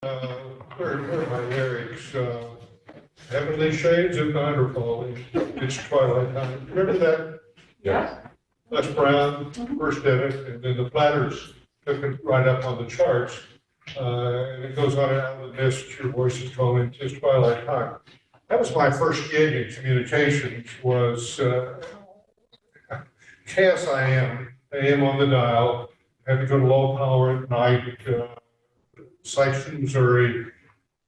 Where are my lyrics? Heavenly shades of night are falling. It's twilight time. Remember that? Yeah. Les Brown first did it, and then the Platters took it right up on the charts. And it goes on and out of the mist, your voice is calling, it's twilight time. That was my first gig in communications, was KSIM, AM on the dial, had to go to low power at night, Sikeston, Missouri,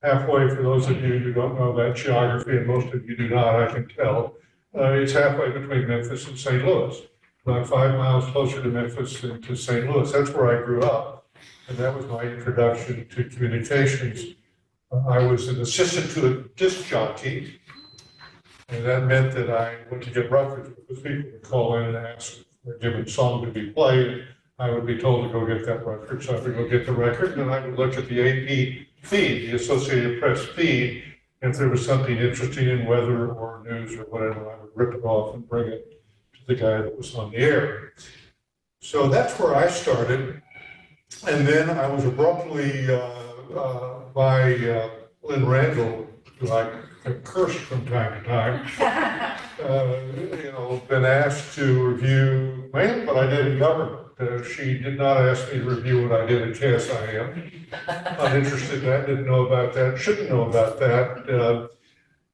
halfway, for those of you who don't know that geography, and most of you do not, I can tell, it's halfway between Memphis and St. Louis, about 5 miles closer to Memphis than to St. Louis. That's where I grew up, and that was my introduction to communications. I was an assistant to a disc jockey, and that meant that I went to get records because people would call in and ask for a given song to be played. I would be told to go get that record, so I would go get the record, and then I would look at the AP feed, the Associated Press feed, and if there was something interesting in weather or news or whatever, I would rip it off and bring it to the guy that was on the air. So that's where I started, and then I was abruptly by Lynn Randall, who I cursed from time to time, been asked to review, mainly what I did in government. She did not ask me to review what I did at KSIM. Not interested in that, didn't know about that, shouldn't know about that.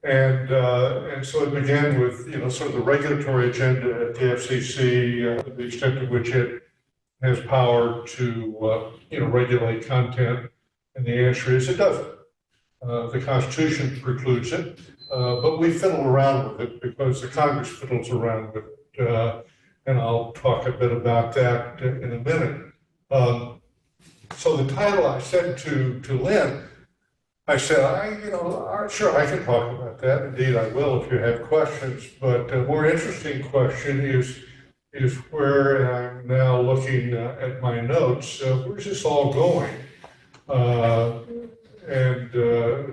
And so it began with, sort of the regulatory agenda at the FCC, the extent to which it has power to, regulate content. And the answer is it doesn't. The Constitution precludes it, but we fiddle around with it because the Congress fiddles around with it. And I'll talk a bit about that in a minute. So the title, I said to Lynn, I said, sure, I can talk about that. Indeed, I will if you have questions. But a more interesting question is where I'm now looking at my notes. Where's this all going?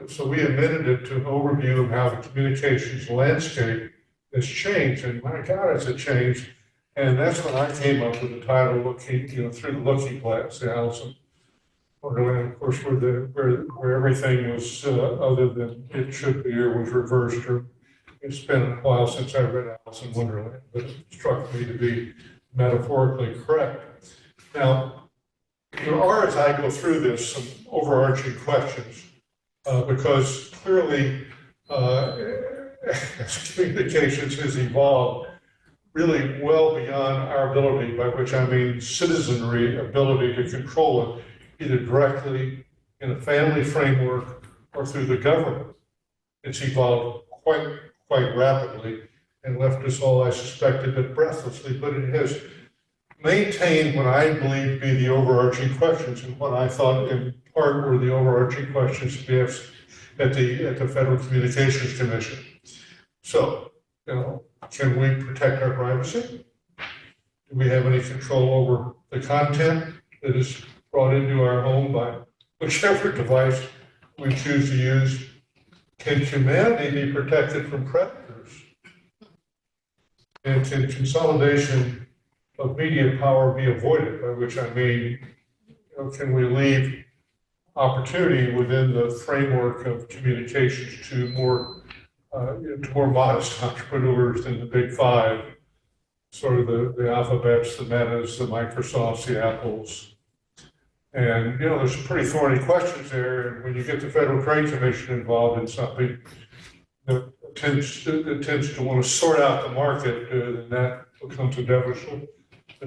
So we admitted it to an overview of how the communications landscape has changed. And my God, it's a change. And that's when I came up with the title, looking, through the looking glass, the Alice Wonderland, of course, where everything was other than it should be or was reversed. Or it's been a while since I read Alice in Wonderland, but it struck me to be metaphorically correct. Now, there are, as I go through this, some overarching questions, because clearly, as communications has evolved, really well beyond our ability, by which I mean citizenry ability to control it, either directly in a family framework or through the government. It's evolved quite rapidly and left us all, I suspect, a bit breathlessly, but it has maintained what I believe to be the overarching questions and what I thought in part were the overarching questions at the Federal Communications Commission. So, can we protect our privacy? Do we have any control over the content that is brought into our home by whichever device we choose to use? Can humanity be protected from predators? And can consolidation of media power be avoided? By which I mean, can we leave opportunity within the framework of communications to more modest entrepreneurs than the big five, sort of the Alphabets, the Metas, the Microsofts, the Apples. And, there's some pretty thorny questions there. And when you get the Federal Trade Commission involved in something that tends to want to sort out the market, then that becomes a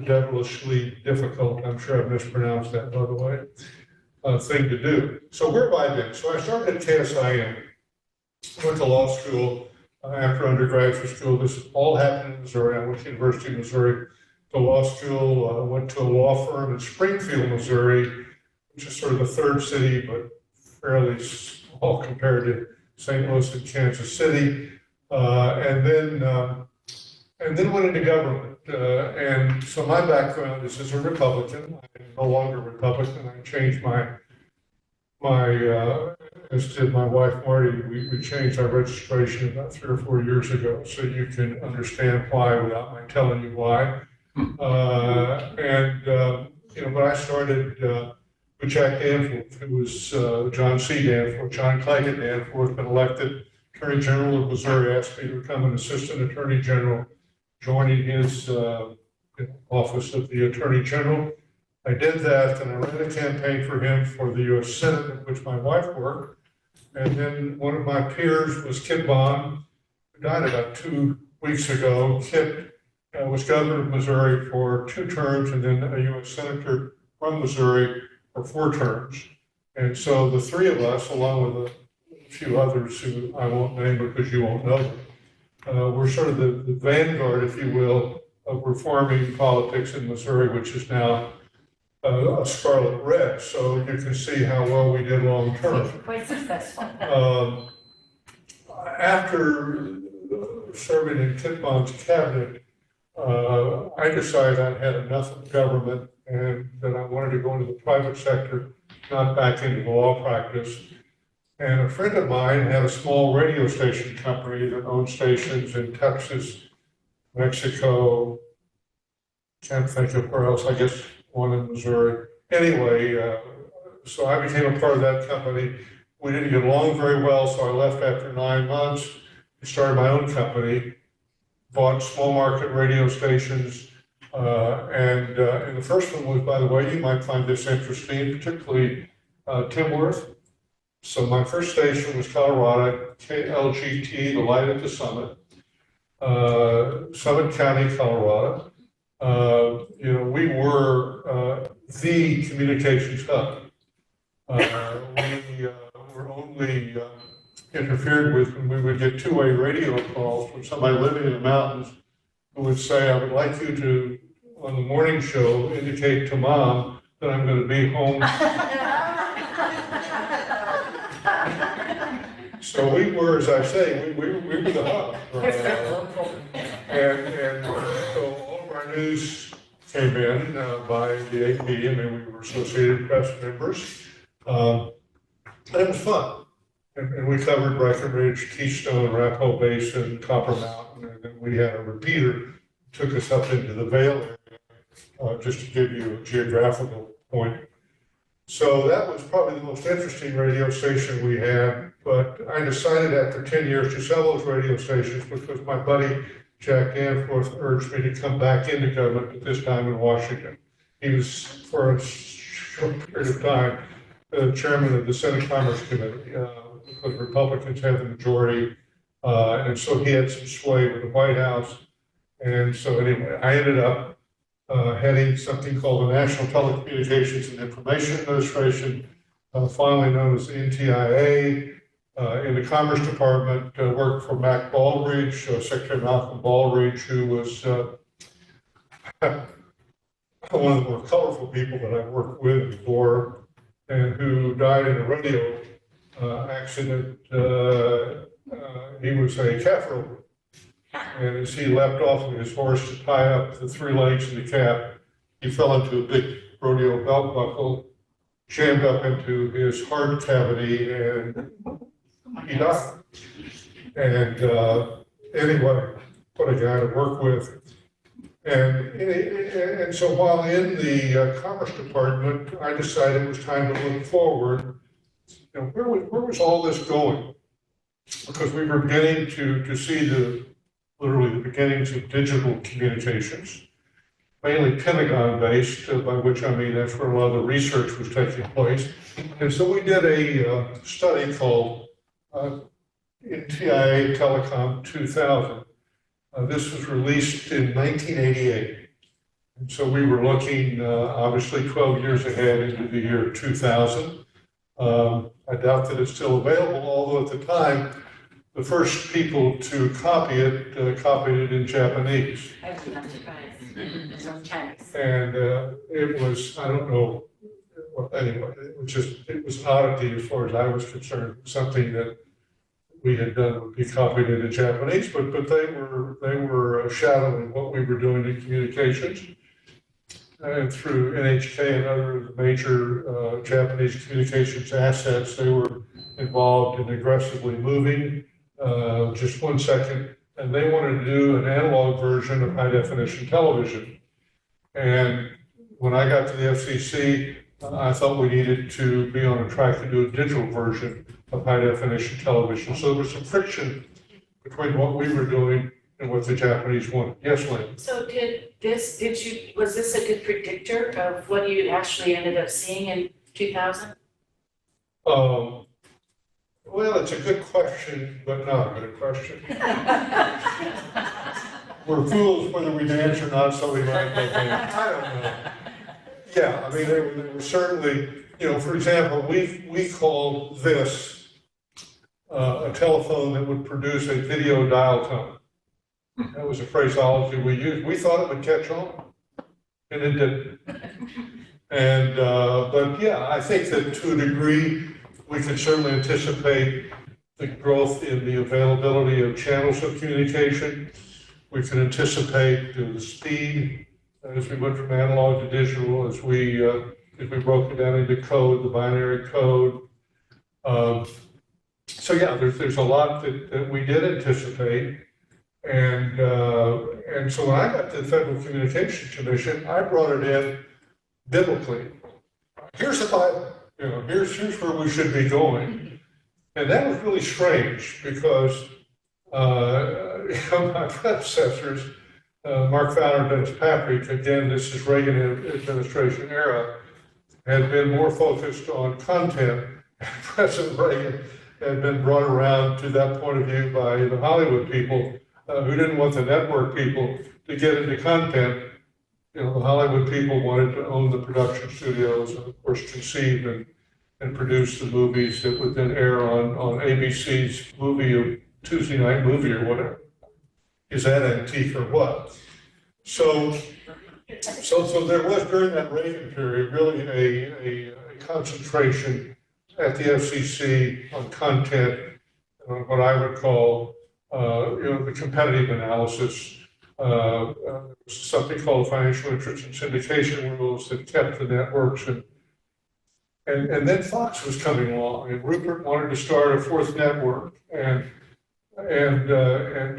devilishly difficult, I'm sure I've mispronounced that, by the way, thing to do. So where have I been? So I started at KSIM. Went to law school after undergraduate school. This all happened in Missouri. I went to the University of Missouri to law school. Went to a law firm in Springfield, Missouri, which is sort of the third city, but fairly small compared to St. Louis and Kansas City. And then went into government. And so my background is as a Republican. I'm no longer a Republican. I changed as did my wife Marty, we changed our registration about 3 or 4 years ago, so you can understand why without my telling you why. But I started with Jack Danforth, who was John C. Danforth, John Claggett Danforth, been elected Attorney General of Missouri, asked me to become an Assistant Attorney General, joining his office of the Attorney General. I did that, and I ran a campaign for him for the U.S. Senate, in which my wife worked. And then one of my peers was Kit Bond, who died about 2 weeks ago. Kit was governor of Missouri for 2 terms, and then a U.S. Senator from Missouri for 4 terms. And so the 3 of us, along with a few others who I won't name because you won't know them, we're sort of the vanguard, if you will, of reforming politics in Missouri, which is now a scarlet red. So you can see how well we did long term. Quite successful. After serving in Kit Bond's cabinet, I decided I'd had enough of government and that I wanted to go into the private sector, not back into the law practice. And a friend of mine had a small radio station company that owned stations in Texas, Mexico, can't think of where else, I guess one in Missouri. Anyway, so I became a part of that company. We didn't get along very well, so I left after 9 months. I started my own company, bought small market radio stations, and the first one was, by the way, you might find this interesting, particularly Timworth. So my first station was Colorado, KLGT, the Light at the Summit, Summit County, Colorado. We were the communications hub. We were only interfered with when we would get 2-way radio calls from somebody living in the mountains who would say, I would like you to, on the morning show, indicate to Mom that I'm going to be home. So we were, as I say, we were the hub. And so all of our news came in by the AP, and we were Associated Press members. And it was fun. And we covered Breckenridge, Keystone, Arapahoe Basin, Copper Mountain, and then we had a repeater that took us up into the Vail area, just to give you a geographical point. So that was probably the most interesting radio station we had, but I decided after 10 years to sell those radio stations because my buddy Jack Danforth urged me to come back into government, but this time in Washington. He was, for a short period of time, chairman of the Senate Commerce Committee, because Republicans had the majority, and so he had some sway with the White House. And so anyway, I ended up heading something called the National Telecommunications and Information Administration, finally known as the NTIA, in the Commerce Department, worked for Mac Baldrige, Secretary Malcolm Baldrige, who was one of the more colorful people that I've worked with before, and who died in a rodeo accident. He was a calf roper. And as he leapt off of his horse to tie up the 3 legs of the calf, he fell into a big rodeo belt buckle, jammed up into his heart cavity, and he died. And anyway, what a guy to work with. And so while in the Commerce Department, I decided it was time to look forward. Where was all this going? Because we were beginning to see literally the beginnings of digital communications, mainly Pentagon-based, by which I mean that's where a lot of the research was taking place. And so we did a study called NTIA Telecom 2000. This was released in 1988. And so we were looking, obviously, 12 years ahead into the year 2000. I doubt that it's still available, although at the time, the first people to copy it copied it in Japanese. I was not surprised. It's on Chinese. And it was, I don't know, well, anyway, it was an oddity as far as I was concerned, something that we had done would be copied into Japanese, but they were shadowing what we were doing in communications. And through NHK and other major Japanese communications assets, they were involved in aggressively moving. Just 1 second, and they wanted to do an analog version of high definition television. And when I got to the FCC, I thought we needed to be on a track to do a digital version of high definition television. So there was some friction between what we were doing and what the Japanese wanted. Yes, Lynn? So was this a good predictor of what you actually ended up seeing in 2000? Well, it's a good question, but not a good question. We're fools whether we dance or not, so we might make dance. I don't know. Yeah, I mean, they were certainly, for example, we called this a telephone that would produce a video dial tone. That was a phraseology we used. We thought it would catch on, and it didn't. And, but yeah, I think that to a degree, we can certainly anticipate the growth in the availability of channels of communication. We can anticipate the speed as we went from analog to digital, as we broke it down into code, the binary code. So yeah, there's a lot that we did anticipate. And so when I got to the Federal Communications Commission, I brought it in biblically. Here's the Bible. Here's where we should be going. And that was really strange because my predecessors, Mark Fowler and Dennis Patrick, again, this is Reagan administration era, had been more focused on content. President Reagan had been brought around to that point of view by the Hollywood people who didn't want the network people to get into content. The Hollywood people wanted to own the production studios and, of course, conceive and produce the movies that would then air on ABC's Tuesday night movie or whatever. Is that antique or what? So there was during that Reagan period really a concentration at the FCC on content, on what I would call the competitive analysis. There was something called financial interest and syndication rules that kept the networks, and then Fox was coming along, and Rupert wanted to start a fourth network, and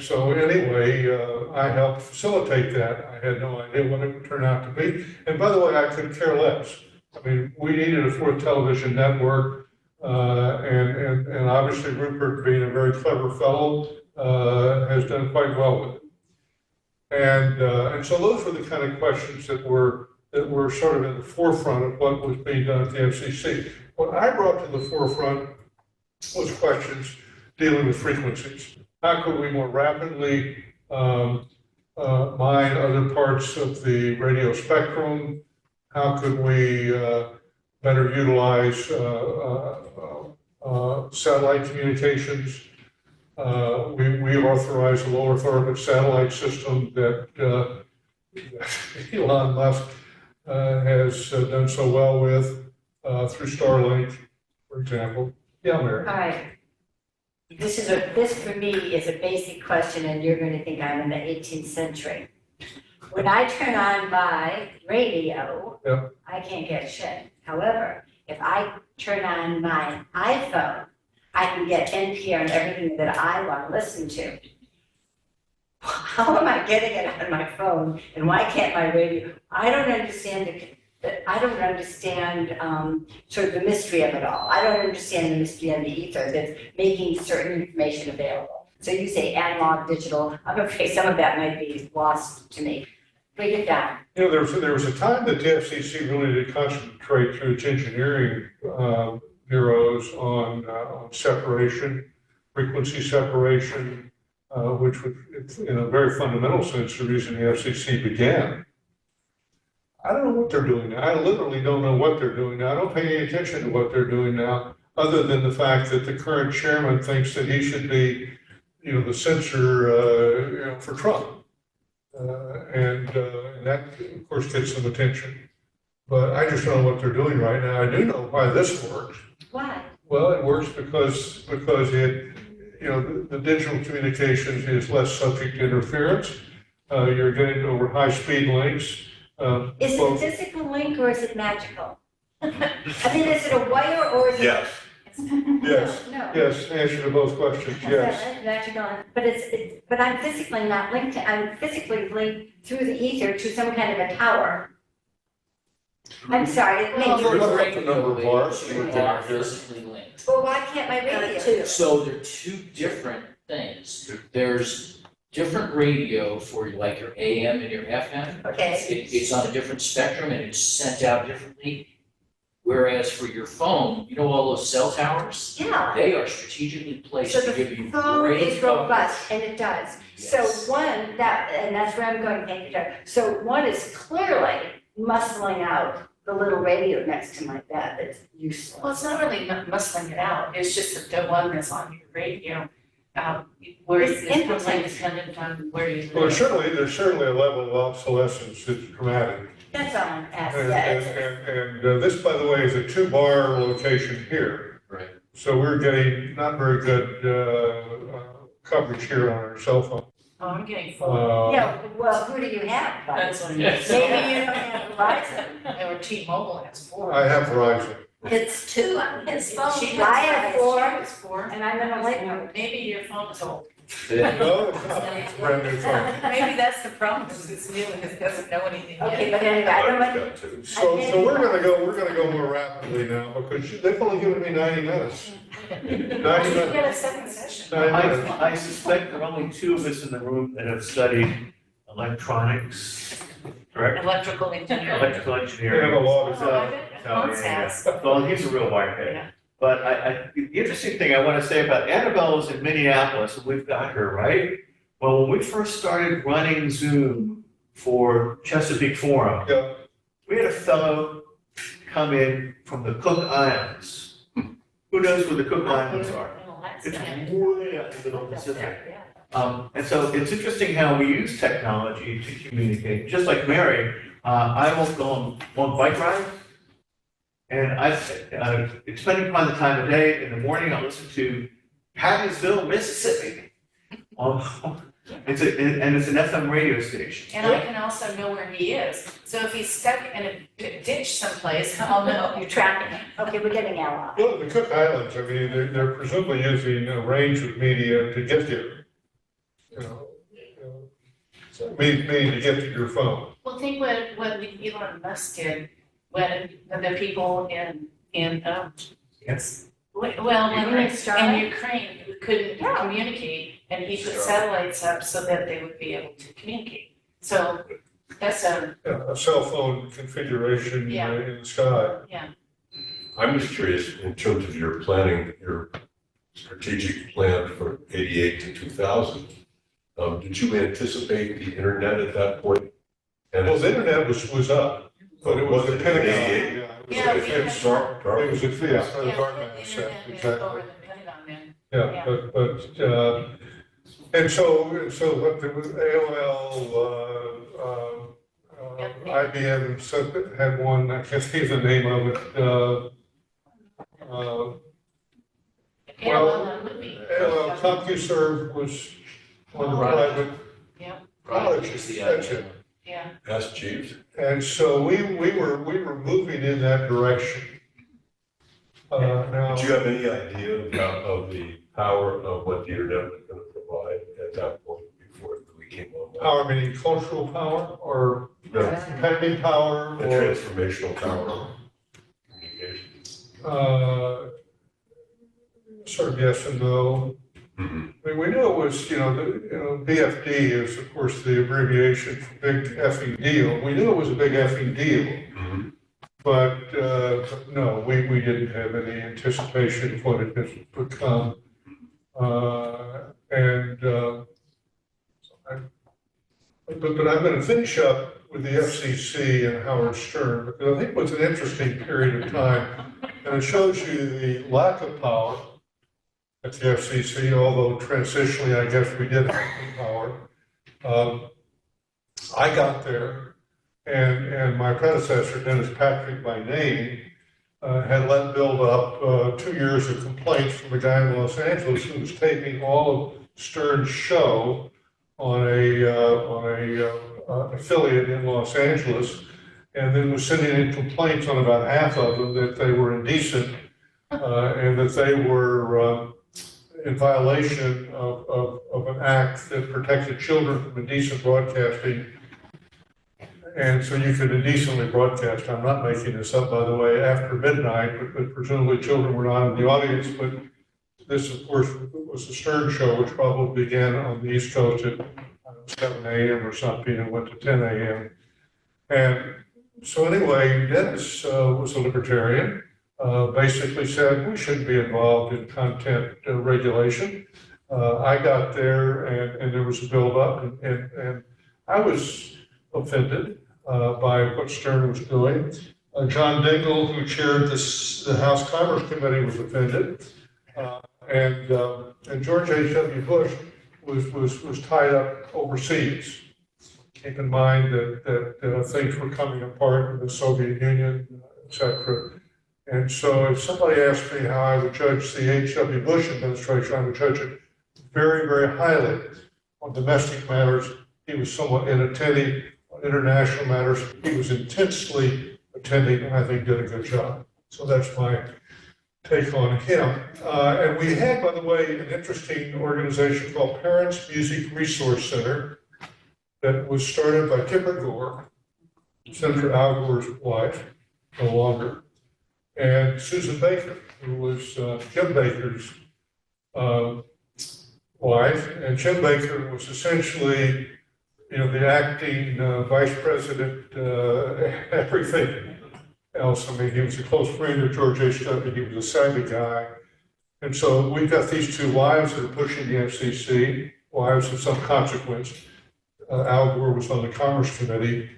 so anyway, I helped facilitate that. I had no idea what it would turn out to be, and by the way, I could care less. I mean, we needed a fourth television network, and obviously Rupert, being a very clever fellow, has done quite well with it. And so those were the kind of questions that were sort of in the forefront of what was being done at the FCC. What I brought to the forefront was questions dealing with frequencies. How could we more rapidly mine other parts of the radio spectrum? How could we better utilize satellite communications? We authorized a low Earth orbit satellite system that Elon Musk has done so well with through Starlink, for example. Yeah, Mary. All right. This for me is a basic question, and you're going to think I'm in the 18th century. When I turn on my radio, Yep. I can't get shit. However, if I turn on my iPhone, I can get NPR and everything that I want to listen to. How am I getting it on my phone, and why can't my radio? I don't understand sort of the mystery of it all. I don't understand the mystery of the ether that's making certain information available. So you say analog, digital. I'm afraid some of that might be lost to me. Break it down. There was a time that the FCC really did concentrate through its engineering bureaus on separation, frequency separation, which was, in a very fundamental sense, the reason the FCC began. I don't know what they're doing now. I literally don't know what they're doing now. I don't pay any attention to what they're doing now, other than the fact that the current chairman thinks that he should be, the censor, for Trump. And that, of course, gets some attention. But I just don't know what they're doing right now. I do know why this works. Why? Well, it works because it, the digital communications is less subject to interference. You're getting over high-speed links. Is it a physical link or is it magical? I mean, is it a wire or is it? Yes. Yes. No. Yes, answer to both questions, yes. Magical, but I'm physically not linked I'm physically linked through the ether to some kind of a tower. I'm sorry, it Well, may We're be. not the up to number of radio bars. waves are physically linked. Well, why can't my radio? So they're two different things. There's different radio for like your AM and your FM. Okay, It's on a different spectrum and it's sent out differently. Whereas for your phone, you know all those cell towers? yeah. They are strategically placed So to the give you phone great is robust, and it does. So Yes. one, and that's where I'm going, thank you, Doug. So one is clearly muscling out the little radio next to my bed that's useless. Well, it's not really muscling it out, it's just that the one that's on your radio, where It's it's completely dependent on where you Well, live. there's certainly a level of obsolescence that's dramatic. That's all I'm asking, And, yeah. this, by the way, is a 2-bar location here. Right. So we're getting not very good, coverage here on our cell phone. Oh, I'm getting full. Yeah, well, who do you have? Bud? That's what it Yes. is. Maybe you don't have Verizon. Or T-Mobile has 4. I have Verizon. It's 2 on his phone. She I have has 4, She has 4. and I'm in a late mode. Maybe your phone is old. No, it's not. It's a brand new phone. Maybe that's the problem, is it's new and it doesn't know anything Okay, yet. but anyway, I don't I've want, got to. So we're gonna go more rapidly now, because they've only given me 90 minutes. 90 You minutes. get a second session. 90 minutes. I suspect there are only 2 of us in the room that have studied electronics, correct? Electrical engineering. Electrical We have engineering. a lot of, Oh, I bet Hans yeah. has. Well, he's a real wirehead. Yeah. But the interesting thing I want to say about Annabelle is in Minneapolis, and we've got her, right? Well, when we first started running Zoom for Chesapeake Forum, yeah, we had a fellow come in from the Cook Islands. Who knows where the Cook Islands are? It's way up in the middle of the Pacific. And so it's interesting how we use technology to communicate. Just like Mary, I will go on bike rides, and depending upon the time of day, in the morning, I'll listen to Pattinsville, Mississippi. It's an FM radio station. And I can also know where he is. So if he's stuck in a ditch someplace, I'll know. you're tracking it. Okay, we're getting out. well, the Cook Islands, I mean, they're presumably using a range of media to get here. You know, meaning to get to your phone. Well, think what Elon Musk did when the people in Yes. well, You mean Starlink? in Ukraine who couldn't Yeah. communicate, and he put satellites up so that they would be able to communicate. So that's A cell phone configuration Yeah. in the sky. I'm just curious, in terms of your planning, your strategic plan for 88 to 2000, did you anticipate the internet at that point? And Well, the internet was up, but it was the Pentagon. Yeah. Yeah, It we was had- It was a, yeah, the yeah, dark the set, internet is exactly. over the Pentagon then. Yeah, Yeah. but, and so what there was AOL, IBM had one, I can't think of the name of it, Yeah, well, that would be. AOL CompuServe was one of the Right. private Yeah. colleges, that's it. Yeah. Ask Jeeves. And so we were moving in that direction. Now, Did you have any idea of the power of what the internet was going to provide at that point before it really came online? power meaning cultural power or The pending power the or, transformational power of communication. sort of yes and no. Mhm. I mean, we knew it was, BFD is of course the abbreviation for big effing deal. We knew it was a big effing deal, Mhm. but no, we didn't have any anticipation of what it has become. But I'm going to finish up with the FCC and Howard Stern, because I think it was an interesting period of time. And it shows you the lack of power at the FCC, although transitionally, I guess we did have some power. I got there, and my predecessor, Dennis Patrick by name, had let build up 2 years of complaints from a guy in Los Angeles who was taping all of Stern's show on a affiliate in Los Angeles, and then was sending in complaints on about half of them that they were indecent and that they were in violation of an act that protected children from indecent broadcasting. And so you could indecently broadcast, I'm not making this up, by the way, after midnight, but presumably children were not in the audience, but this, of course, was the Stern Show, which probably began on the East Coast at 7 a.m. or something and went to 10 a.m. And so anyway, Dennis was a libertarian, basically said we shouldn't be involved in content regulation. I got there and there was a buildup and I was offended by what Stern was doing. John Dingell, who chaired the House Commerce Committee, was offended. And George H.W. Bush was tied up overseas. Keep in mind that things were coming apart in the Soviet Union, et cetera. And so if somebody asked me how I would judge the H.W. Bush administration, I would judge it very, very highly. On domestic matters, he was somewhat inattentive. On international matters, he was intensely attentive and I think did a good job. So that's my take on him. And we had, by the way, an interesting organization called Parents Music Resource Center that was started by Tipper Gore, Senator Al Gore's wife, no longer, and Susan Baker, who was Jim Baker's wife. And Jim Baker was essentially, the acting vice president, everything else. I mean, he was a close friend of George H.W. He was a savvy guy. And so we've got these two wives that are pushing the FCC, wives of some consequence. Al Gore was on the Commerce Committee.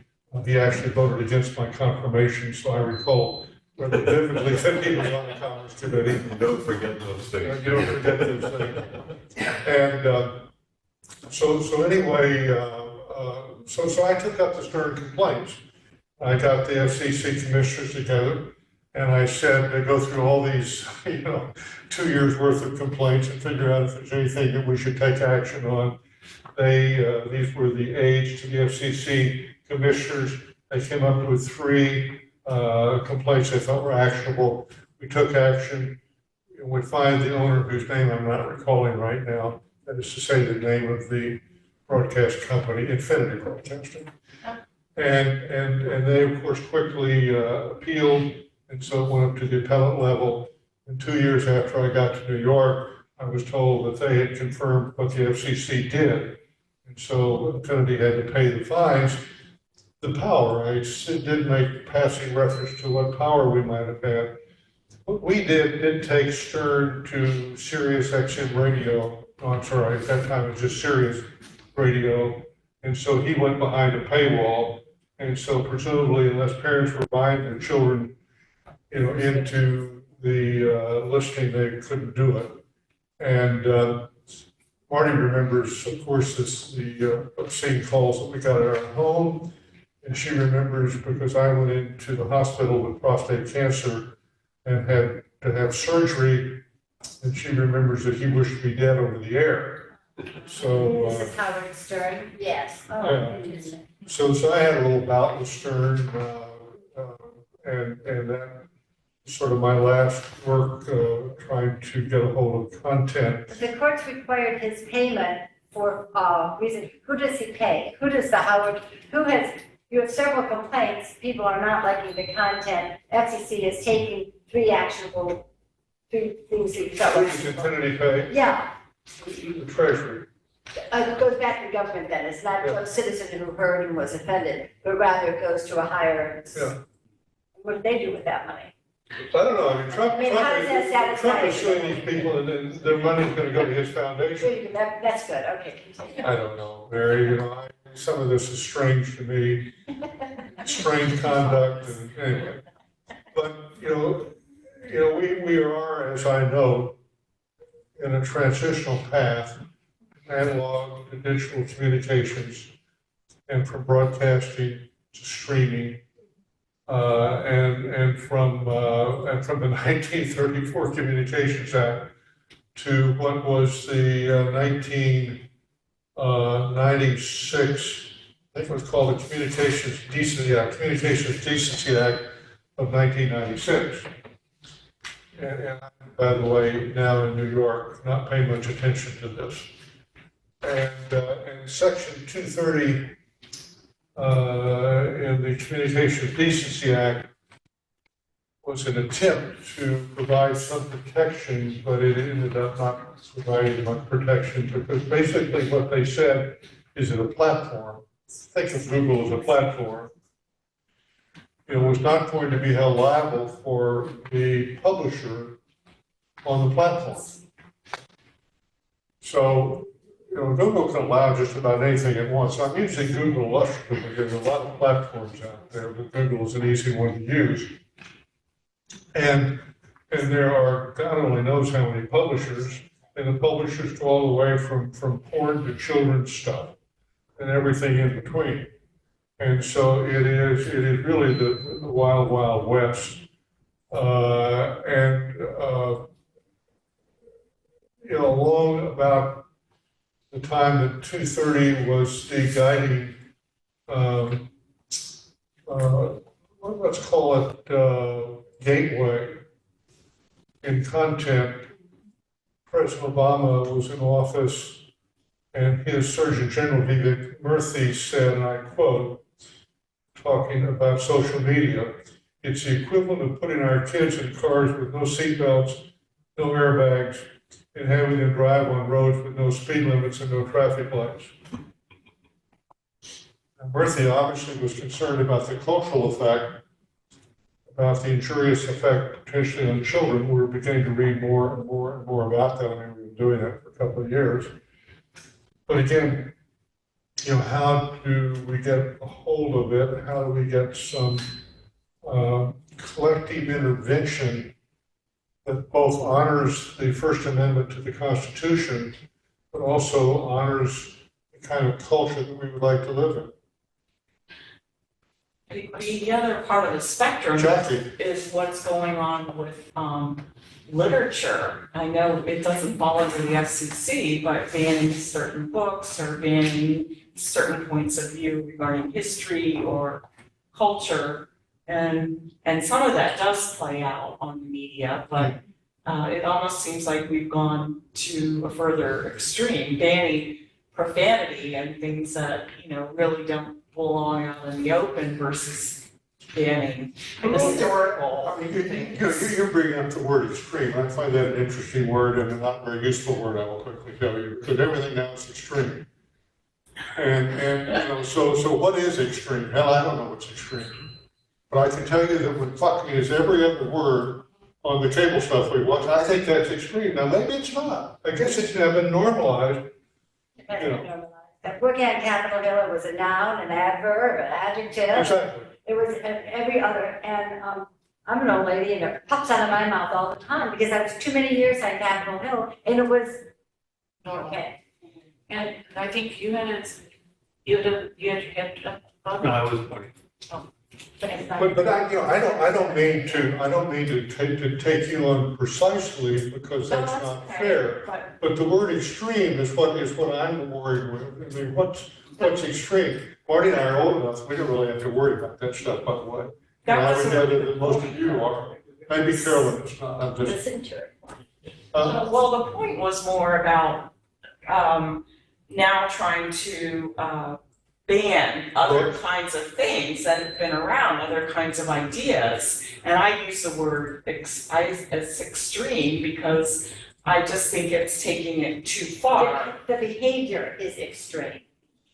He actually voted against my confirmation, so I recall rather vividly that he was on the Commerce Committee. Don't forget those things. You don't forget those things. And so anyway, so I took up the Stern complaints. I got the FCC commissioners together and I said, they go through all these, 2 years worth of complaints and figure out if there's anything that we should take action on. These were the aides to the FCC commissioners. They came up with 3 complaints they thought were actionable. We took action and we find the owner whose name I'm not recalling right now. That is to say the name of the broadcast company, Infinity Broadcasting. And they, of course, quickly appealed, and so it went up to the appellate level. And 2 years after I got to New York, I was told that they had confirmed what the FCC did. And so Infinity had to pay the fines. The power, I did make passing reference to what power we might have had. What we did take Stern to Sirius XM radio. Oh, I'm sorry, at that time it was just Sirius radio. And so he went behind a paywall. And so presumably, unless parents were buying their children, into the listing, they couldn't do it. And Marty remembers, of course, the obscene calls that we got at our home. And she remembers because I went into the hospital with prostate cancer and had to have surgery. And she remembers that he wished me dead over the air. So. This is Howard Stern? Yes. Yeah. Oh, interesting. So I had a little bout with Stern, and that was sort of my last work trying to get a hold of content. The courts required his payment for reason. Who does he pay? Who does you have several complaints. People are not liking the content. FCC is taking 3 actionable, 3 things that you felt Who were does actionable. Infinity pay? Yeah. The Treasury. It goes back to the government then. It's not a citizen who heard and was offended, but rather it goes to a higher. Yeah. What do they do with that money? I don't know, I mean, Trump I mean, how does that satisfy Trump is you? suing these people and then their money's gonna go to his foundation. That's good. Okay. Continue. I don't know, Mary, some of this is strange to me, strange conduct, and anyway. But, we are, as I know, in a transitional path, analog to digital communications, and from broadcasting to streaming, and from the 1934 Communications Act to what was the 1996, I think it was called the Communications Decency Act of 1996. And by the way, now in New York, not paying much attention to this. And Section 230 in the Communications Decency Act was an attempt to provide some protection, but it ended up not providing much protection because basically what they said is that a platform, think of Google as a platform, it was not going to be held liable for the publisher on the platform. So, Google can allow just about anything it wants. I'm using Google illustratively. There's a lot of platforms out there, but Google is an easy one to use. And there are, God only knows how many publishers, and the publishers go all the way from porn to children's stuff and everything in between. And so it is really the wild, wild west. Along about the time that 230 was the guiding, let's call it gateway in content, President Obama was in office and his Surgeon General, Vivek Murthy, said, and I quote, talking about social media, it's the equivalent of putting our kids in cars with no seatbelts, no airbags, and having them drive on roads with no speed limits and no traffic lights. And Murthy obviously was concerned about the cultural effect, about the injurious effect potentially on children. We were beginning to read more and more and more about that. I mean, we've been doing that for a couple of years. But again, how do we get a hold of it? How do we get some collective intervention that both honors the First Amendment to the Constitution, but also honors the kind of culture that we would like to live in? The other part of the spectrum Jackie. is what's going on with literature. I know it doesn't fall under the FCC, but banning certain books or banning certain points of view regarding history or culture. And some of that does play out on the media, but it almost seems like we've gone to a further extreme, banning profanity and things that, really don't belong out in the open versus banning historical things. You're bringing up the word extreme. I find that an interesting word and a not very useful word, I will quickly tell you, because everything now is extreme. And so what is extreme? Hell, I don't know what's extreme. But I can tell you that when fucking is every other word on the cable stuff we watch, I think that's extreme. Now, maybe it's not. I guess it's now been normalized. Working at Capitol Hill, it was a noun, an adverb, an adjective. Exactly. It was every other, and I'm an old lady, and it pops out of my mouth all the time because I was too many years at Capitol Hill, and it was okay. And I think you had your hand up. No, I was pointing. But I don't mean to take you on precisely because that's not fair. But the word extreme is what I'm worried with. I mean, what's extreme? Marty and I are old enough, we don't really have to worry about that stuff, by the way. I would gather that most of you are. Maybe Carolyn is not. I'm just. Listen to it. Well, the point was more about now trying to ban other kinds of things that have been around, other kinds of ideas. And I use the word as extreme because I just think it's taking it too far. The behavior is extreme.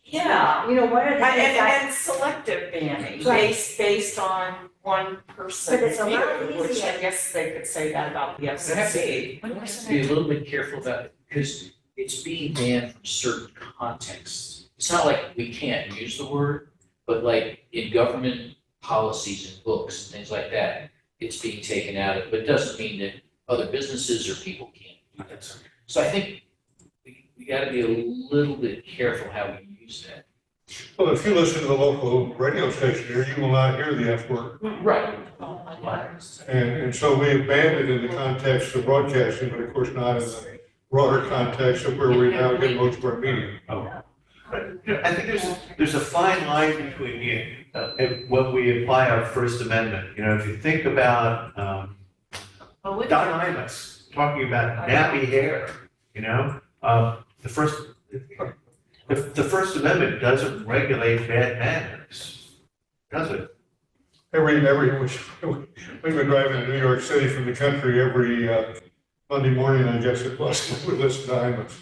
Yeah. One of the things And selective banning, Right. based on one person's But it's a lot view, which easier. I guess they could say that about the FCC. We have to be a little bit careful about it, because it's being banned from certain contexts. It's not like we can't use the word, but like in government policies and books and things like that, it's being taken out of, but it doesn't mean that other businesses or people can't do that. So I think we gotta be a little bit careful how we use that. Well, if you listen to the local radio station here, you will not hear the F word. Right. And so we have banned it in the context of broadcasting, but of course not in the broader context of where we now get most of our media. I think there's a fine line between when we apply our First Amendment. If you think about Don Imus talking about nappy hair, the First Amendment doesn't regulate bad manners. Does it? we've been driving to New York City from the country every Monday morning, I guess it was, we listen to Imus.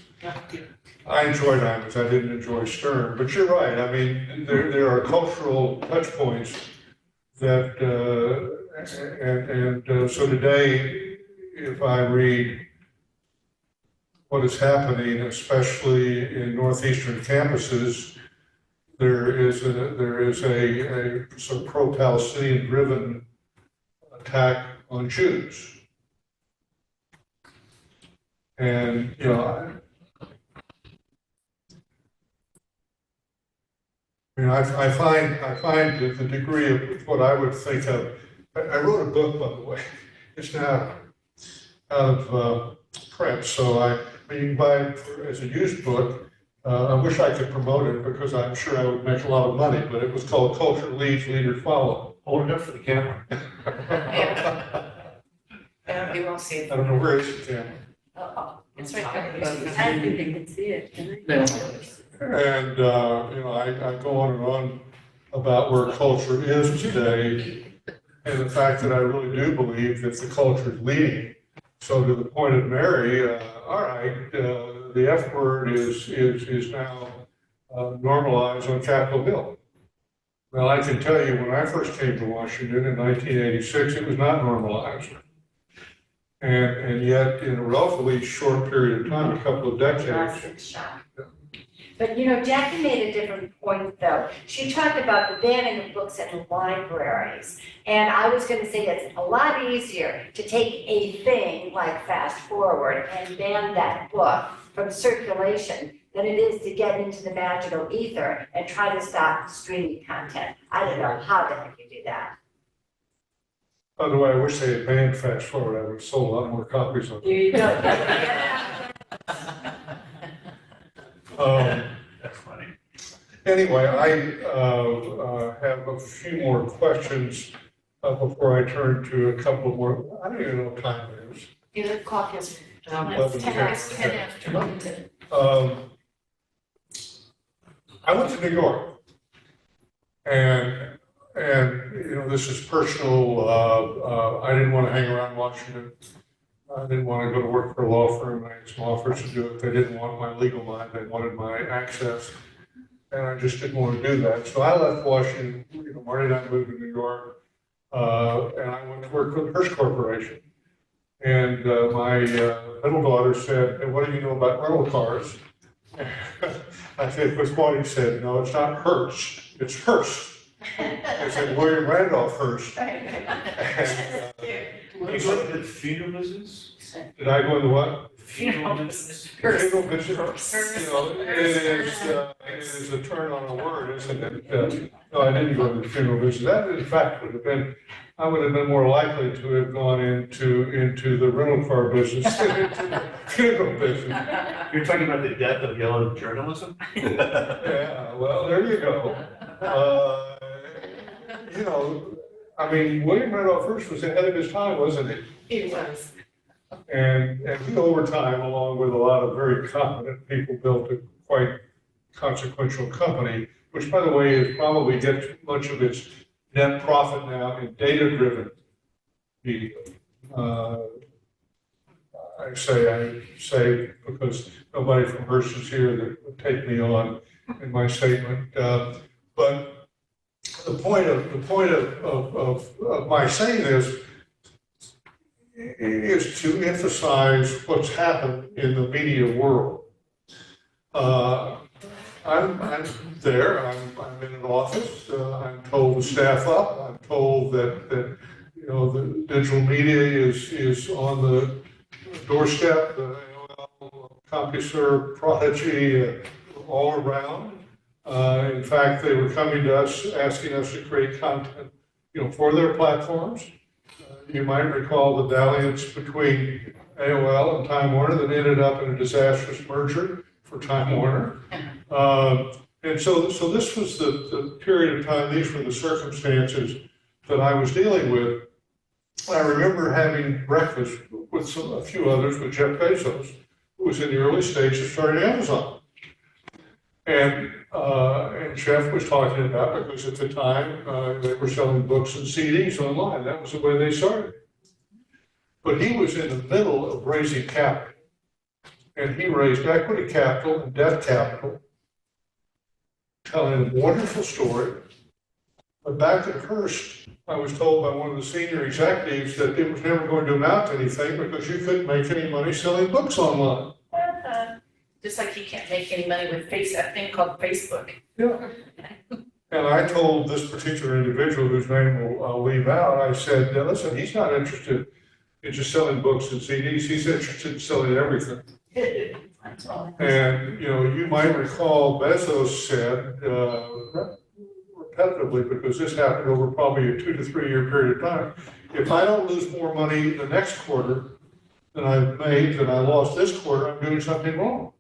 I enjoyed Imus, I didn't enjoy Stern, but you're right, I mean, there are cultural touch points that, so today, if I read what is happening, especially in northeastern campuses, there is a sort of pro-Palestinian driven attack on Jews. And, you know, I find that the degree of what I would think of, I wrote a book, by the way, it's now out of print, so you can buy it as a used book. I wish I could promote it because I'm sure I would make a lot of money, but it was called Culture Leads, Leaders Follow. Hold it up for the camera. You won't see it. I don't know, where is the camera? It's right I there. don't think they can see it, can they? And, you know, I go on and on about where culture is today and the fact that I really do believe that the culture is leading. So to the point of Mary, all right, the F word is now normalized on Capitol Hill. Well, I can tell you, when I first came to Washington in 1986, it was not normalized. And yet, in a relatively short period of time, a couple of decades. It's shock. But, you know, Jackie made a different point, though. She talked about the banning of books in the libraries. And I was going to say it's a lot easier to take a thing like Fast Forward and ban that book from circulation than it is to get into the magical ether and try to stop streaming content. I don't know how the heck you do that. By the way, I wish they had banned Fast Forward. I would have sold a lot more copies of it. There you go. That's funny. Anyway, I have a few more questions before I turn to a couple more. I don't even know what time it is. The clock is, it's 10 after 11. I went to New York, and you know, this is personal. I didn't want to hang around Washington. I didn't want to go to work for a law firm. I had some offers to do it. They didn't want my legal mind. They wanted my access, and I just didn't want to do that. So I left Washington. You know, Marty and I moved to New York, and I went to work for the Hearst Corporation. And my middle daughter said, "Hey, what do you know about rental cars?" I said, "What's what he said? No, it's not Hearst. It's Hearst." I said, "William Randolph Hearst." And, You go into the funeral business? did I go into what? Funeral business? Funeral business. You know, it is a turn on a word, isn't it? No, I didn't go into the funeral business. That, in fact, would have been, I would have been more likely to have gone into the rental car business than into the funeral business. You're talking about the death of yellow journalism? Yeah, well, there you go. You know, I mean, William Randolph Hearst was ahead of his time, wasn't he? He was. And he, over time, along with a lot of very competent people, built a quite consequential company, which, by the way, is probably gets much of its net profit now in data-driven media. I say because nobody from Hearst is here that would take me on in my statement. But the point of my saying this is to emphasize what's happened in the media world. I'm there. I'm in an office. I'm told to staff up. I'm told that you know the digital media is on the doorstep. The AOL, CompuServe, Prodigy, all around. In fact, they were coming to us asking us to create content, you know, for their platforms. You might recall the dalliance between AOL and Time Warner that ended up in a disastrous merger for Time Warner. And so this was the period of time, these were the circumstances that I was dealing with. I remember having breakfast with a few others with Jeff Bezos, who was in the early stages of starting Amazon. And Jeff was talking about, because at the time, they were selling books and CDs online. That was the way they started. But he was in the middle of raising capital. And he raised equity capital and debt capital, telling a wonderful story. But back at Hearst, I was told by one of the senior executives that it was never going to amount to anything because you couldn't make any money selling books online. Just like you can't make any money with that thing called Facebook. Yeah. And I told this particular individual, whose name I'll leave out, I said, listen, he's not interested in just selling books and CDs, he's interested in selling everything. And, you might recall Bezos said, repetitively, because this happened over probably a 2 to 3 year period of time, if I don't lose more money the next quarter than I lost this quarter, I'm doing something wrong.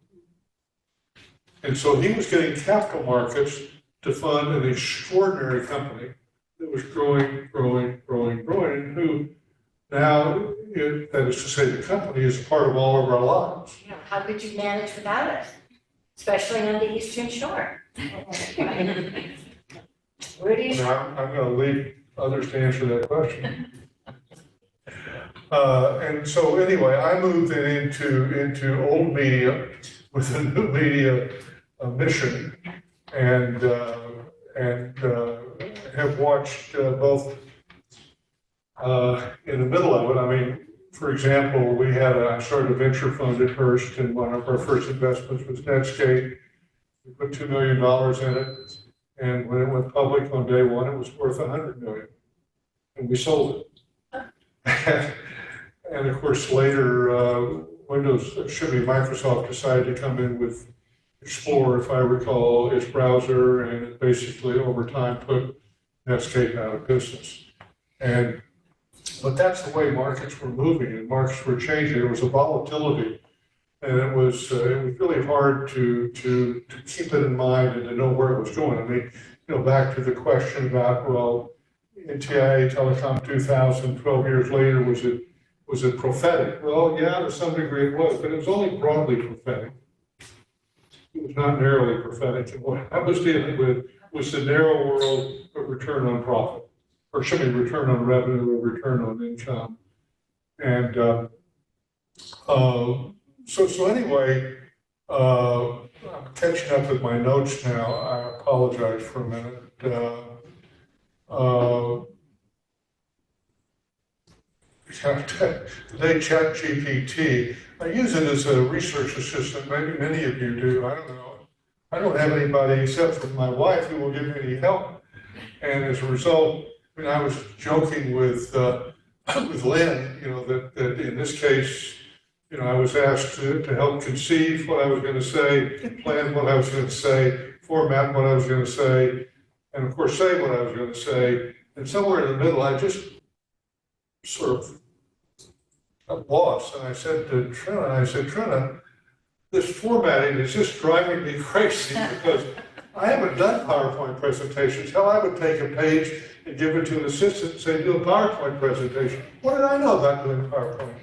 And so he was getting capital markets to fund an extraordinary company that was growing, and who now, that is to say, the company is a part of all of our lives. Yeah, how could you manage without it? Especially on the Eastern Shore. Where do you? Now, I'm going to leave others to answer that question. And so anyway, I moved into old media with a new media mission, and have watched both in the middle of it. I mean, for example, I started a venture fund at Hearst, and one of our first investments was Netscape. We put $2 million in it, and when it went public on day one, it was worth $100 million, and we sold it. And of course, later, Microsoft decided to come in with Explorer, if I recall, its browser, and it basically over time put Netscape out of business. But that's the way markets were moving and markets were changing. There was a volatility, and it was really hard to keep it in mind and to know where it was going. I mean, back to the question about, well, NTIA Telecom 2000, 12 years later, was it prophetic? Well, yeah, to some degree it was, but it was only broadly prophetic. It was not narrowly prophetic. And what I was dealing with was the narrow world of return on profit, or should be return on revenue or return on income. And so anyway, I'm catching up with my notes now. I apologize for a minute. Today, ChatGPT, I use it as a research assistant. Maybe many of you do. I don't know. I don't have anybody except for my wife who will give me any help. And as a result, I was joking with Lynn, that in this case, I was asked to help conceive what I was going to say, plan what I was going to say, format what I was going to say, and of course say what I was going to say. And somewhere in the middle, I just sort of got lost. And I said to Trina, this formatting is just driving me crazy because I haven't done PowerPoint presentations. Hell, I would take a page and give it to an assistant and say, do a PowerPoint presentation. What did I know about doing PowerPoint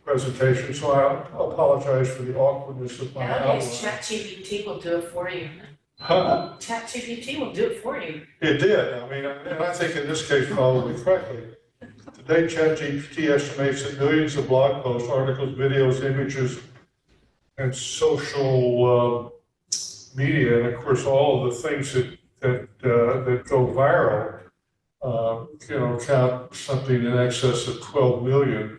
presentation? So I apologize for the awkwardness of my Nowadays, outline. ChatGPT will do it for you. Huh? ChatGPT will do it for you. It did. I mean, and I think in this case probably correctly. Today, ChatGPT estimates that millions of blog posts, articles, videos, images, and social media, and of course, all of the things that go viral, count something in excess of 12 million.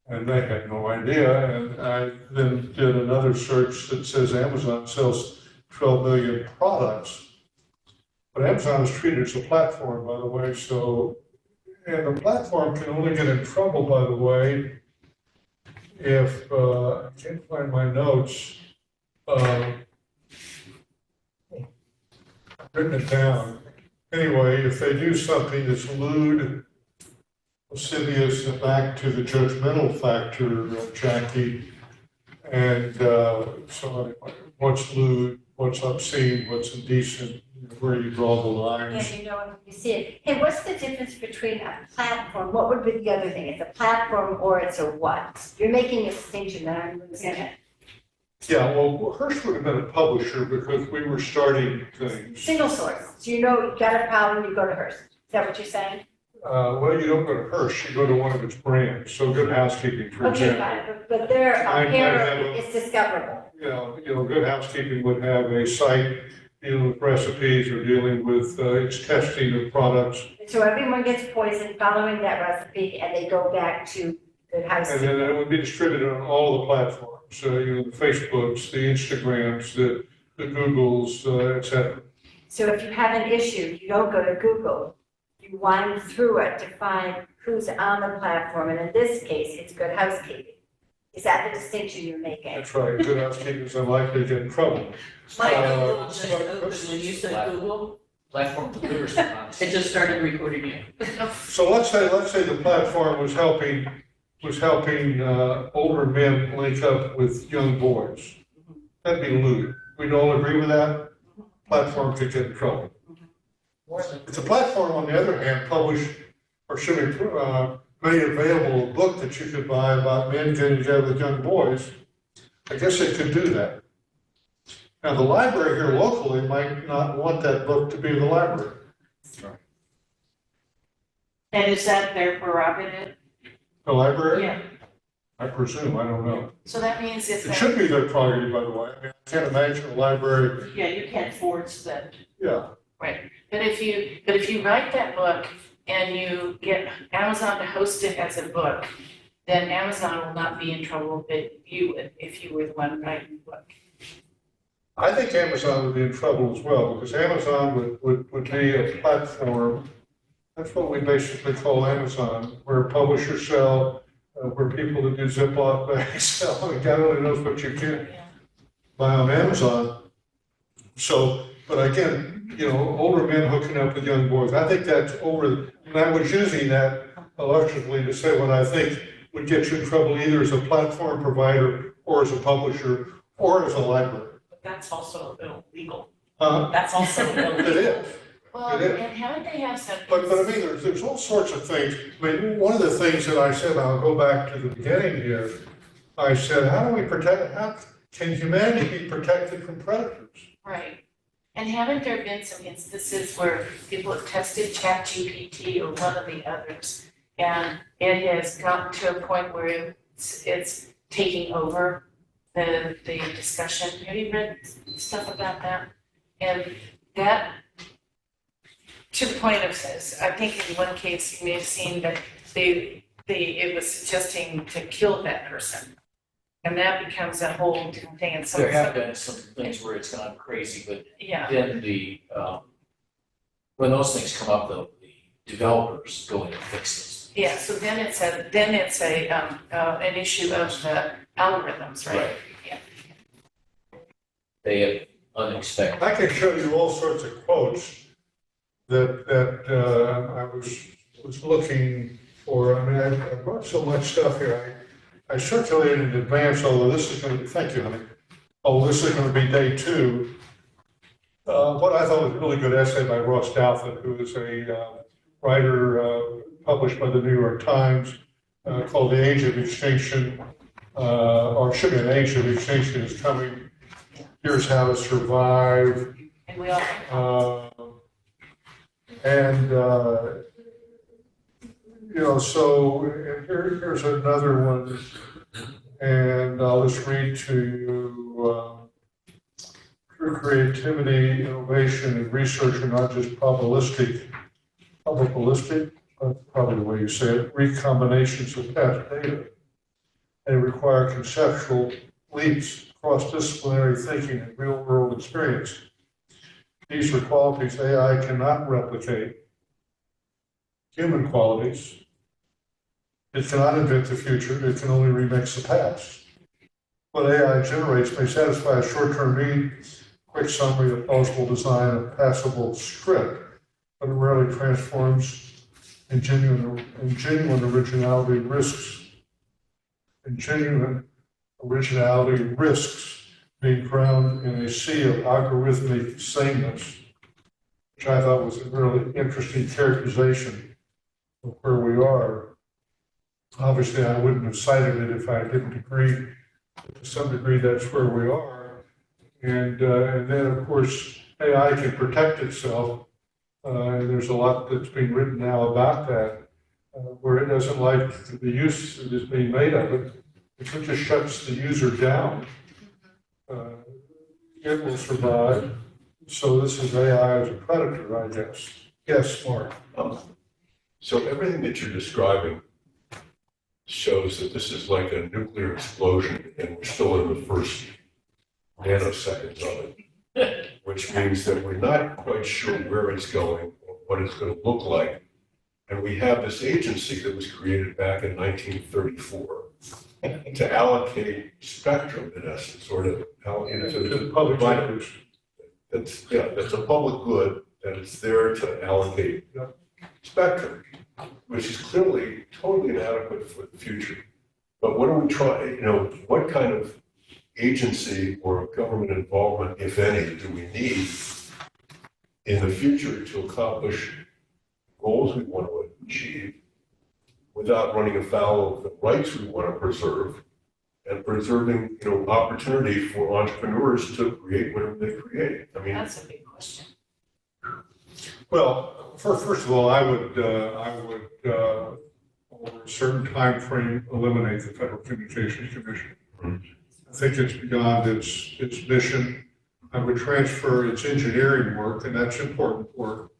And they had no idea. And I then did another search that says Amazon sells 12 million products. But Amazon is treated as a platform, by the way. So, and the platform can only get in trouble, by the way, if I can't find my notes. I've written it down. Anyway, if they do something that's lewd, lascivious, and back to the judgmental factor, Jackie, and so anyway, what's lewd, what's obscene, what's indecent, where you draw the lines. Yeah, you see it. Hey, what's the difference between a platform? What would be the other thing? It's a platform or it's a what? You're making a distinction that I'm losing it. Yeah, well, Hearst would have been a publisher because we were starting things. Single source, so you know you've got a problem, you go to Hearst. Is that what you're saying? Well, you don't go to Hearst, you go to one of its brands, so Good Housekeeping, for Okay, example. fine, but they're Might have apparently, it's discoverable. Good Housekeeping would have a site dealing with recipes or dealing with its testing of products. So everyone gets poisoned following that recipe and they go back to Good And Housekeeping. then it would be distributed on all the platforms, the Facebooks, the Instagrams, the Googles, et cetera. So if you have an issue, you don't go to Google, you wind through it to find who's on the platform, and in this case, it's Good Housekeeping. Is that the distinction you're making? That's right, Good Housekeeping is unlikely to get in trouble. My Uh, Google just but- opened when you said Google, Platform delivers the content. it just started recording you. So let's say the platform was helping older men link up with young boys. That'd be lewd. We'd all agree with that? Platform could get in trouble. If the platform, on the other hand, published or should have made available a book that you could buy about men getting together with young boys, I guess it could do that. Now, the library here locally might not want that book to be in the library. And is that their prerogative? The library? Yeah, I presume, I don't know. so that means if, It should be their prerogative, by the way. I mean, I can't imagine a library, yeah, you can't force that. yeah. But if you write that book and you get Amazon to host it as a book, then Amazon will not be in trouble, but you would, if you were the one writing the book. I think Amazon would be in trouble as well, because Amazon would be a platform, that's what we basically call Amazon, where publishers sell, where people that do Ziploc bags sell. I mean, God only knows what you can buy on Amazon. So, but again, older men hooking up with young boys, I think that's over, and I was using that illustratively to say what I think would get you in trouble either as a platform provider or as a publisher or as a library. But that's also illegal. Uh, That's also It illegal. is. Well, It is. and haven't they have some? But I mean, there's all sorts of things. I mean, one of the things that I said, I'll go back to the beginning here. I said, how can humanity be protected from predators? Right. And haven't there been some instances where people have tested ChatGPT or one of the others, and it has gotten to a point where it's taking over the discussion? Have you read stuff about that? And that, to the point of, I think in one case, you may have seen that it was suggesting to kill that person. And that becomes a whole different thing, and some. There have been some things where it's gone crazy, but Yeah, then when those things come up, though, the developers go in and fix yeah, so then it's an issue of the algorithms, right? Right. Yeah. those. They have unexpected. I can show you all sorts of quotes that I was looking for. I mean, I brought so much stuff here. I circulated in advance, although this is going to be, thank you, honey. Oh, this is going to be day 2. What I thought was a really good essay by Ross Douthat, who is a writer published by the New York Times called The Age of Extinction, or should be An Age of Extinction is Coming. Here's How to Survive. And we all, So here's another one, and I'll just read to you. True creativity, innovation, and research are not just probabilistic, that's probably the way you say it, recombinations of past data. They require conceptual leaps, cross-disciplinary thinking, and real-world experience. These are qualities AI cannot replicate. Human qualities. It cannot invent the future, it can only remix the past. What AI generates may satisfy a short-term need, quick summary, a plausible design, a passable script, but it rarely transforms in genuine originality risks. And genuine originality risks being drowned in a sea of algorithmic sameness, which I thought was a really interesting characterization of where we are. Obviously, I wouldn't have cited it if I didn't agree To some degree, that's where we are. And then, of course, AI can protect itself. And there's a lot that's being written now about that, where it doesn't like the use that is being made of it. If it just shuts the user down, it will survive. So this is AI as a predator, I guess. Yes, Mark. So everything that you're describing shows that this is like a nuclear explosion and we're still in the first nanoseconds of it, which means that we're not quite sure where it's going or what it's going to look like. And we have this agency that was created back in 1934 to allocate spectrum, in essence, or to allocate To to the public interest. that's a public good, and it's there to allocate spectrum, which is clearly totally inadequate for the future. But what are we trying, what kind of agency or government involvement, if any, do we need in the future to accomplish goals we want to achieve without running afoul of the rights we want to preserve and preserving, opportunity for entrepreneurs to create whatever they create? I mean, That's a big question. Well, first of all, I would, over a certain time frame, eliminate the Federal Communications Commission. I think it's beyond its mission. I would transfer its engineering work, and that's important work,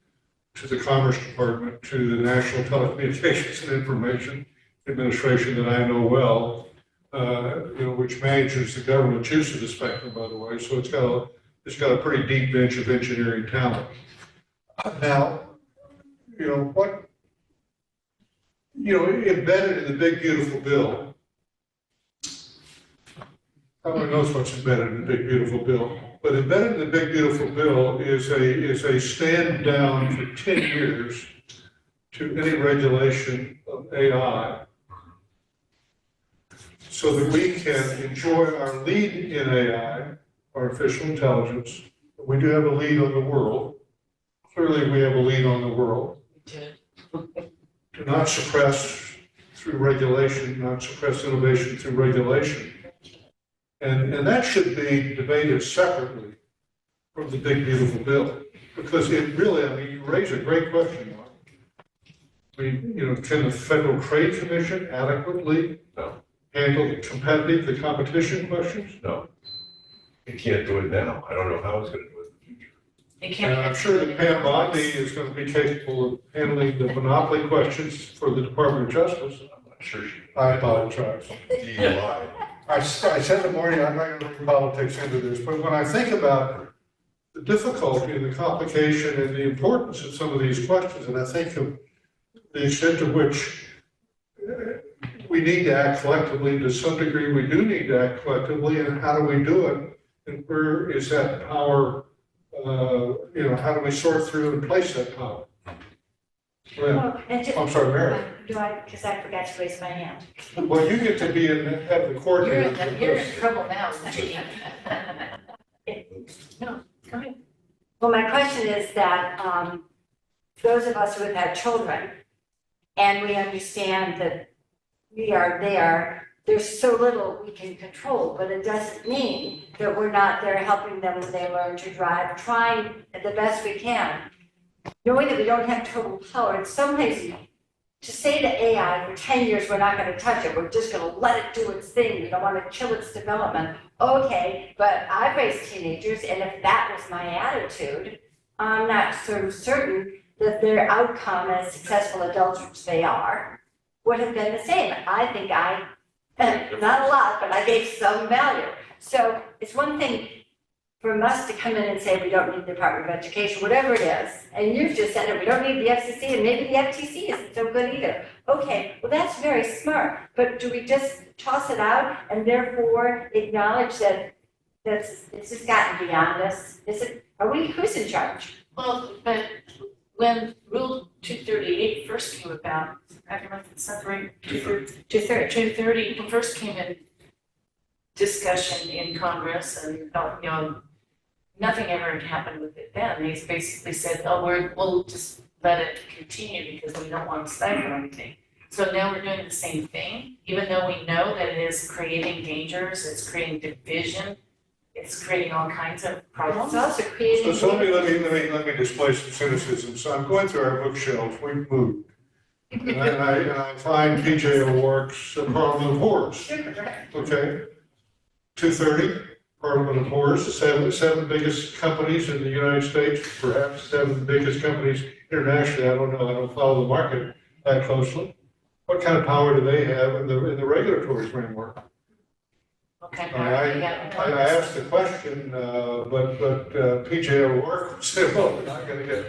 to the Commerce Department, to the National Telecommunications and Information Administration that I know well, which manages the government's use of the spectrum, by the way. So it's got a pretty deep bench of engineering talent. Now, embedded in the big beautiful bill, everyone knows what's embedded in the big beautiful bill, but embedded in the big beautiful bill is a stand down for 10 years to any regulation of AI, so that we can enjoy our lead in AI, artificial intelligence. We do have a lead on the world. Clearly, we have a lead on the world. To not suppress through regulation, not suppress innovation through regulation. And that should be debated separately from the big beautiful bill, because it really, you raise a great question, Mark. Can the Federal Trade Commission adequately handle the competition questions? no, it can't do it now. I don't know how it's going to do it in the future. They can't. And I'm sure that Pam Bondi is going to be capable of handling the monopoly questions for the Department of Justice. I'm not sure she. I apologize. DUI. I said to Marty, I'm not going to bring politics into this, but when I think about the difficulty and the complication and the importance of some of these questions, and I think of the extent to which we need to act collectively, to some degree we do need to act collectively, and how do we do it? And where is that power, how do we sort through and place that power? Well, I'm sorry, Mary. Because I forgot to raise my hand. Well, you get to be have the court You're here. in trouble now. No, go ahead. Well, my question is that those of us who have had children, and we understand that there's so little we can control, but it doesn't mean that we're not there helping them when they learn to drive, trying the best we can. Knowing that we don't have total power, in some ways, to say to AI for 10 years, we're not going to touch it, we're just going to let it do its thing, we don't want to kill its development. Okay, but I've raised teenagers, and if that was my attitude, I'm not sort of certain that their outcome as successful adults, which they are, would have been the same. I think not a lot, but I gave some value. So it's one thing for us to come in and say, we don't need the Department of Education, whatever it is, and you've just said it, we don't need the FCC, and maybe the FTC isn't so good either. Okay, well, that's very smart, but do we just toss it out and therefore acknowledge that it's just gotten beyond us? Who's in charge? Well, but when Rule 238 first came about, I don't know if it's something, 230 first came in discussion in Congress, and nothing ever had happened with it then. They basically said, we'll just let it continue because we don't want to stifle anything. So now we're doing the same thing, even though we know that it is creating dangers, it's creating division, it's creating all kinds of It's problems. also creating. So let me display some cynicism. So I'm going through our bookshelves, we've moved. And I find PJ O'Rourke's Parliament of Horrors, okay? 230, Parliament of Horrors, the seven biggest companies in the United States, perhaps seven biggest companies internationally, I don't know, I don't follow the market that closely. What kind of power do they have in the regulatory framework? Okay. I asked the question, but PJ O'Rourke said, well, we're not gonna get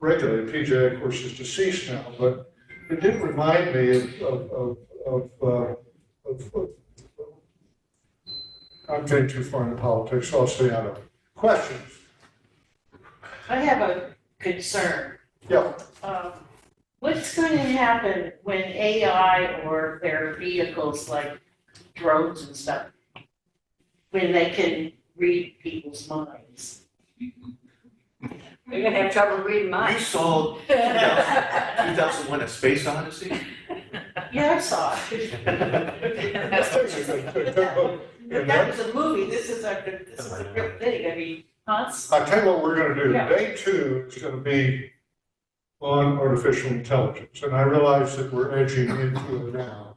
regulated. PJ, of course, is deceased now, but it did remind me of I'm getting too far into politics, so I'll stay out of it. Questions? I have a concern. Yeah. What's going to happen when AI or their vehicles like drones and stuff, when they can read people's minds? You're gonna have trouble reading You mine. saw 2001: A Space Odyssey? Yeah, I saw it. But that was a movie, this is a real thing, I mean, Hans? I'll tell you what we're gonna do. Yeah. Day 2 is gonna be on artificial intelligence, and I realize that we're edging into it now.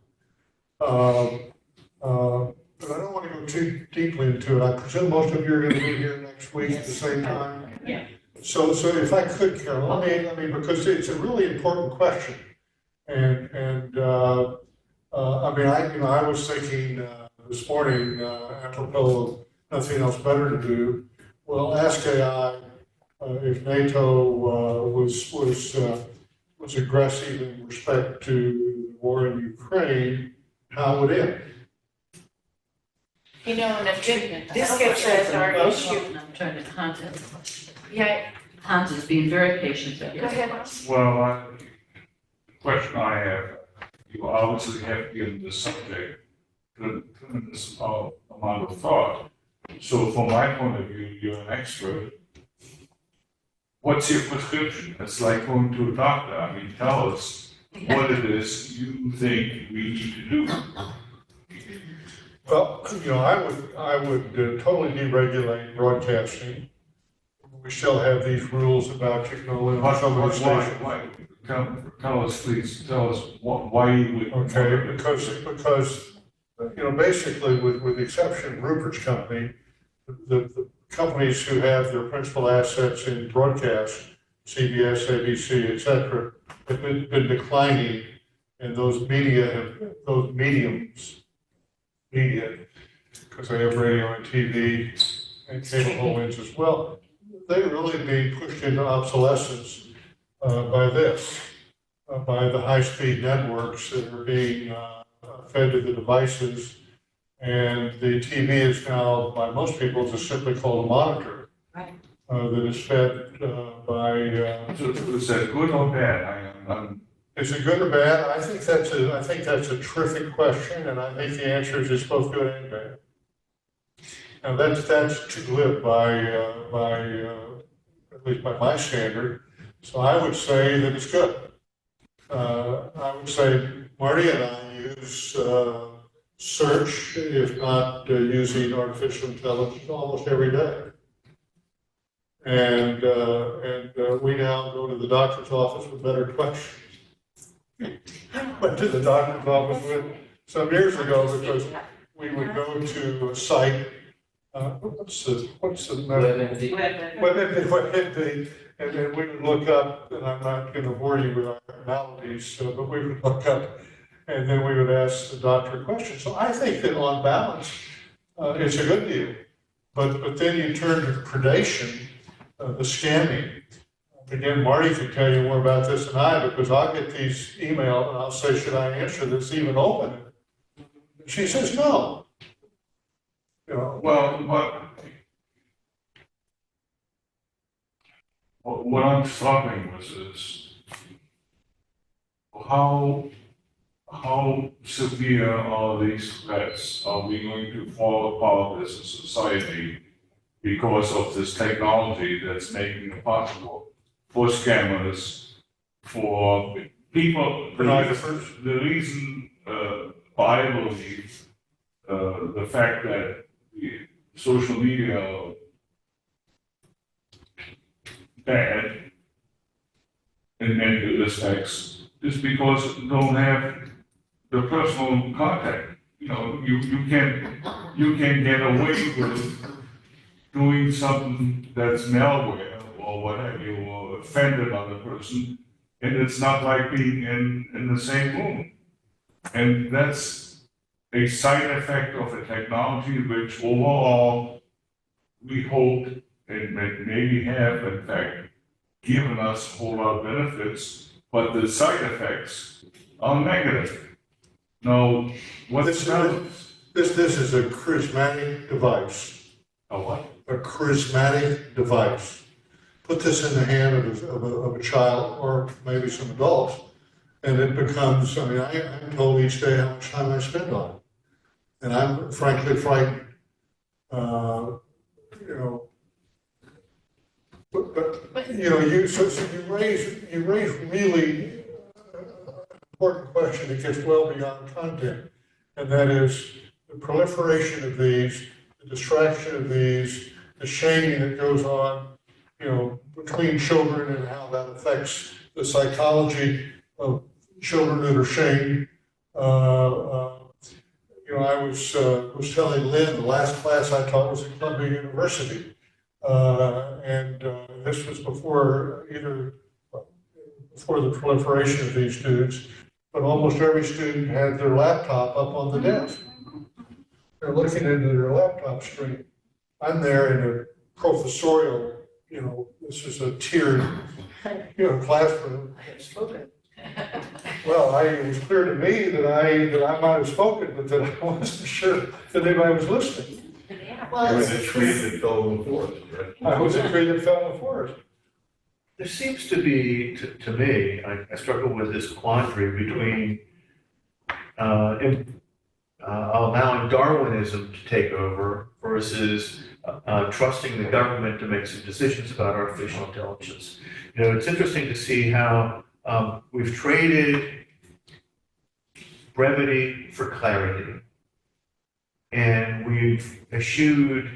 But I don't want to go too deeply into it. I presume most of you are gonna be here next week at the same time. Yeah. So if I could, Carol, let me, because it's a really important question. And I mean, I was thinking, this morning, apropos of nothing else better to do, well, ask AI, if NATO, was aggressive in respect to the war in Ukraine, how would it end? You know, and this gets at our issue. I'm trying to content the question. Yeah, Hans is being very patient. go ahead. Well, the question I have, you obviously have given the subject tremendous amount of thought. So from my point of view, you're an expert. What's your prescription? It's like going to a doctor. I mean, tell us what it is you think we need to do. Well, I would totally deregulate broadcasting. We still have these rules about, so many stations. Why? Tell us, please, tell us why you would. Okay, because, basically with the exception of Rupert's company, the companies who have their principal assets in broadcast, CBS, ABC, et cetera, have been declining, and those mediums, because they have radio and TV and cable holdings as well, they're really being pushed into obsolescence by this, by the high-speed networks that are being fed to the devices. And the TV is now, by most people, just simply called a monitor. Right. That is fed by. So is that good or bad? Is it good or bad? I think that's a terrific question, and I think the answer is it's both good and bad. Now that's too glib by at least by my standard. So I would say that it's good. I would say Marty and I use search, if not using artificial intelligence, almost every day. And we now go to the doctor's office with better questions. Went to the doctor's office with some years ago because we would go to a site. What's the medical? WebMD, and then we would look up, and I'm not going to bore you with our maladies, but we would look up, and then we would ask the doctor questions. So I think that on balance, it's a good deal. But then you turn to predation, the scamming. Again, Marty can tell you more about this than I, because I'll get these emails and I'll say, should I answer this, even open it? She says, no. Well, what I'm struggling with is how severe are these threats? Are we going to fall apart as a society because of this technology that's making it possible for scammers, for people, Pornographers. the reason, I believe, the fact that the social media are bad in many respects is because you don't have the personal contact. You know, you can get away with doing something that's malware or what have you, or offend another person, and it's not like being in the same room. And that's a side effect of a technology which overall we hope and maybe have in fact given us a whole lot of benefits, but the side effects are negative. Now, what's This is a charismatic device, a what? a charismatic device. Put this in the hand of a child or maybe some adults, and it becomes, I mean, I'm told each day how much time I spend on it. And I'm frankly frightened. You know, but you know, you raise really important question that gets well beyond content, and that is the proliferation of these, the distraction of these, the shaming that goes on, you know, between children and how that affects the psychology of children that are shamed. You know, I was telling Lynn, the last class I taught was at Columbia University, and this was before the proliferation of these dudes, but almost every student had their laptop up on the desk. They're looking into their laptop screen. I'm there in a professorial, you know, this is a tiered, you know, classroom. I have spoken. Well, it was clear to me that I might have spoken, but that I wasn't sure that anybody was listening. Yeah. Well, It was a tree that fell in the forest, right? I was a tree that fell in the forest. There seems to be, to me, I struggle with this quandary between allowing Darwinism to take over versus trusting the government to make some decisions about artificial intelligence. You know, it's interesting to see how we've traded brevity for clarity, and we've eschewed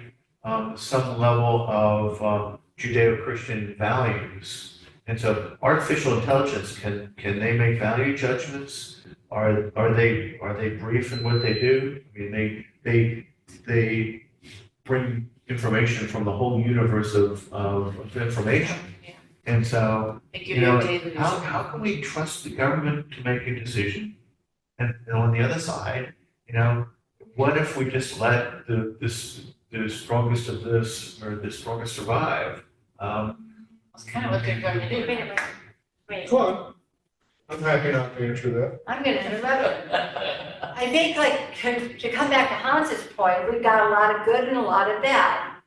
some level of Judeo-Christian values. And so artificial intelligence, can they make value judgments? Are they brief in what they do? I mean, they bring information from the whole universe of information. And so, They give you you know, a daily. how can we trust the government to make a decision? And on the other side, you know, what if we just let the strongest of this or the strongest survive? That's kind of what they're going to do. Wait, Come on. I'm happy not to answer that. I'm gonna interrupt you. I think like, to come back to Hans's point, we've got a lot of good and a lot of bad.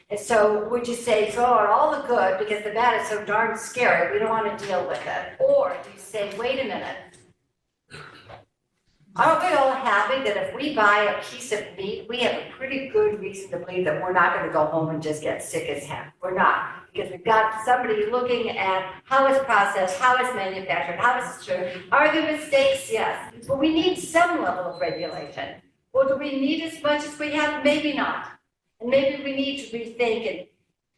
And so would you say throw out all the good because the bad is so darn scary, we don't want to deal with it? Or do you say, wait a minute, aren't we all happy that if we buy a piece of meat, we have a pretty good reason to believe that we're not gonna go home and just get sick as heck? We're not, because we've got somebody looking at how it's processed, how it's manufactured, how it's stored. Are there mistakes? Yes. But we need some level of regulation. Well, do we need as much as we have? Maybe not. And maybe we need to rethink, and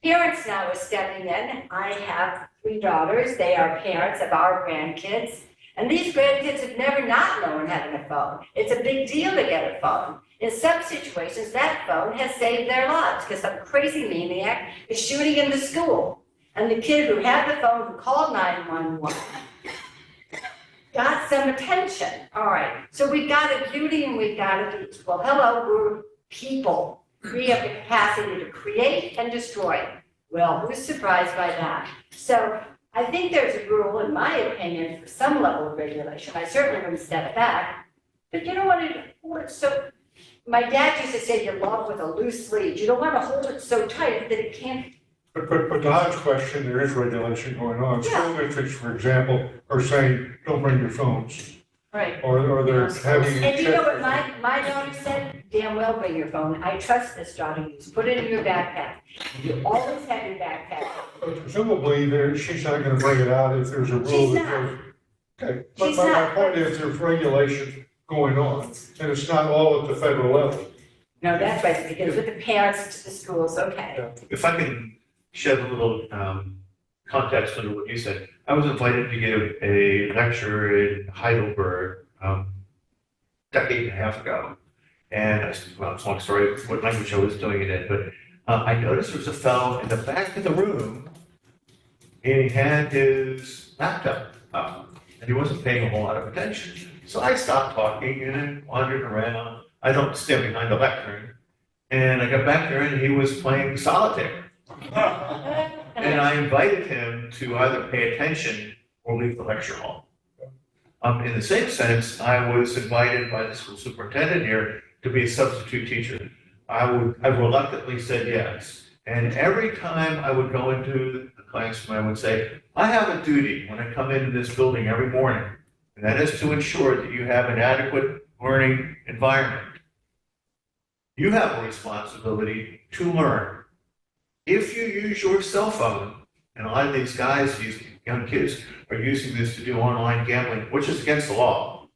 parents now are stepping in. I have 3 daughters. They are parents of our grandkids. And these grandkids have never not known having a phone. It's a big deal to get a phone. In some situations, that phone has saved their lives because some crazy maniac is shooting in the school. And the kid who had the phone, who called 911, got some attention. All right, so we've got a beauty and we've got a beast. Well, hello, we're people. We have the capacity to create and destroy. Well, who's surprised by that? So I think there's a rule, in my opinion, for some level of regulation. I certainly wouldn't step back. But you don't want to hold it so, my dad used to say, you love with a loose lead. You don't want to hold it so tight that it can't. But to Don's question, there is regulation going on. Yeah. School districts, for example, are saying, don't bring your phones. Right. Or they're having. And you know what my daughter said? Damn well bring your phone. I trust this daughter. You put it in your backpack. You always have your backpack. But presumably, she's not gonna bring it out if there's a rule She's that not. goes. Okay, but She's my not- point is there's regulation going on, and it's not all at the federal level. No, that's right, because with the parents to the schools, okay. If I can shed a little context under what you said, I was invited to give a lecture in Heidelberg decade and a half ago. And well, it's a long story what language I was doing it in, but I noticed there was a fellow in the back of the room and he had his laptop up and he wasn't paying a whole lot of attention. So I stopped talking and wandered around. I don't stand behind the lectern. And I got back there and he was playing solitaire. And I invited him to either pay attention or leave the lecture hall. In the same sense, I was invited by the school superintendent here to be a substitute teacher. I reluctantly said yes. And every time I would go into the classroom, I would say, I have a duty when I come into this building every morning, and that is to ensure that you have an adequate learning environment. You have a responsibility to learn. If you use your cell phone, and a lot of these guys, these young kids, are using this to do online gambling, which is against the law,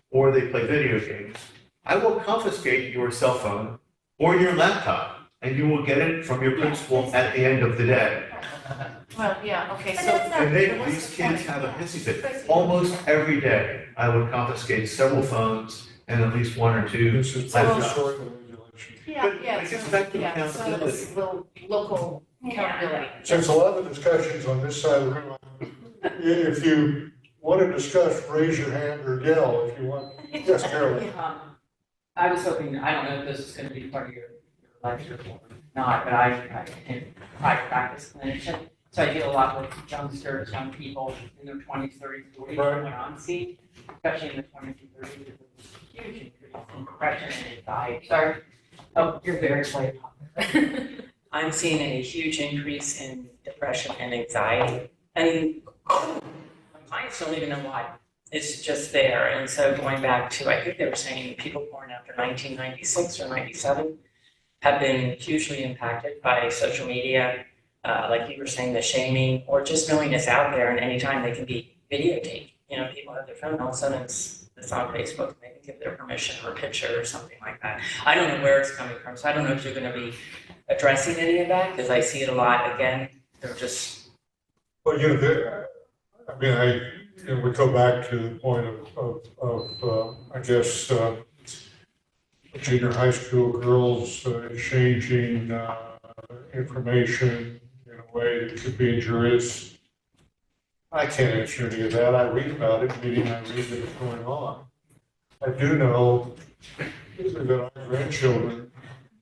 or they play video games, I will confiscate your cell phone or your laptop, and you will get it from your principal at the end of the day. Well, yeah, okay, But so, that's not- And these kids have a hissy fit. Almost every day, I would confiscate several phones and at least one or two. This is laptops. statutory regulation. yeah, But yeah, it gets so, back to yeah, so accountability. it's local accountability. Since a lot of the discussions on this side of the room, if you want to discuss, raise your hand or yell if you want. Yes, Carolyn. I was hoping, I don't know if this is gonna be part of your lecture or not, but I am a private practice clinician. So I deal a lot with youngsters, young people in their 20s, 30s, 40s, Right. when I'm seeing, especially in the 20s and 30s, there's a huge increase in depression and anxiety. Sorry. Oh, you're very quiet. I'm seeing a huge increase in depression and anxiety. And my clients don't even know why. It's just there. And so going back to, I think they were saying people born after 1996 or 97 have been hugely impacted by social media, like you were saying, the shaming, or just knowing it's out there and anytime they can be videotaped. You know, people have their phone, all of a sudden it's on Facebook, and they can give their permission or a picture or something like that. I don't know where it's coming from, so I don't know if you're going to be addressing any of that, because I see it a lot. Again, they're just. Well, we go back to the point of I guess, junior high school girls exchanging information in a way that could be injurious. I can't answer any of that. I read about it, meaning I read that it's going on. I do know that our grandchildren,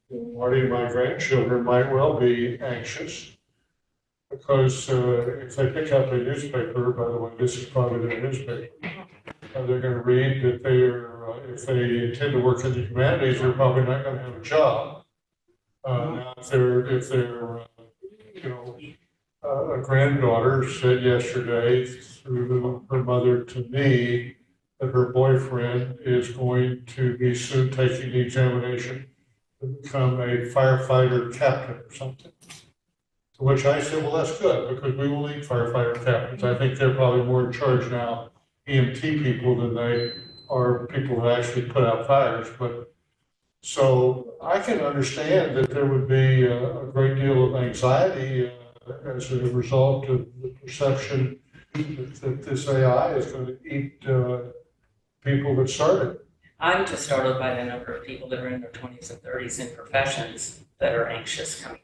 Marty and my grandchildren might well be anxious because if they pick up a newspaper, by the way, this is probably their newspaper, they're going to read that if they intend to work in the humanities, they're probably not going to have a job. Now, if they're a granddaughter said yesterday through her mother to me that her boyfriend is going to be soon taking the examination to become a firefighter captain or something. To which I said, well, that's good, because we will need firefighter captains. I think they're probably more in charge now, EMT people, than they are people who actually put out fires. But so I can understand that there would be a great deal of anxiety as a result of the perception that this AI is going to eat people that started. I'm just startled by the number of people that are in their 20s and 30s in professions that are anxious coming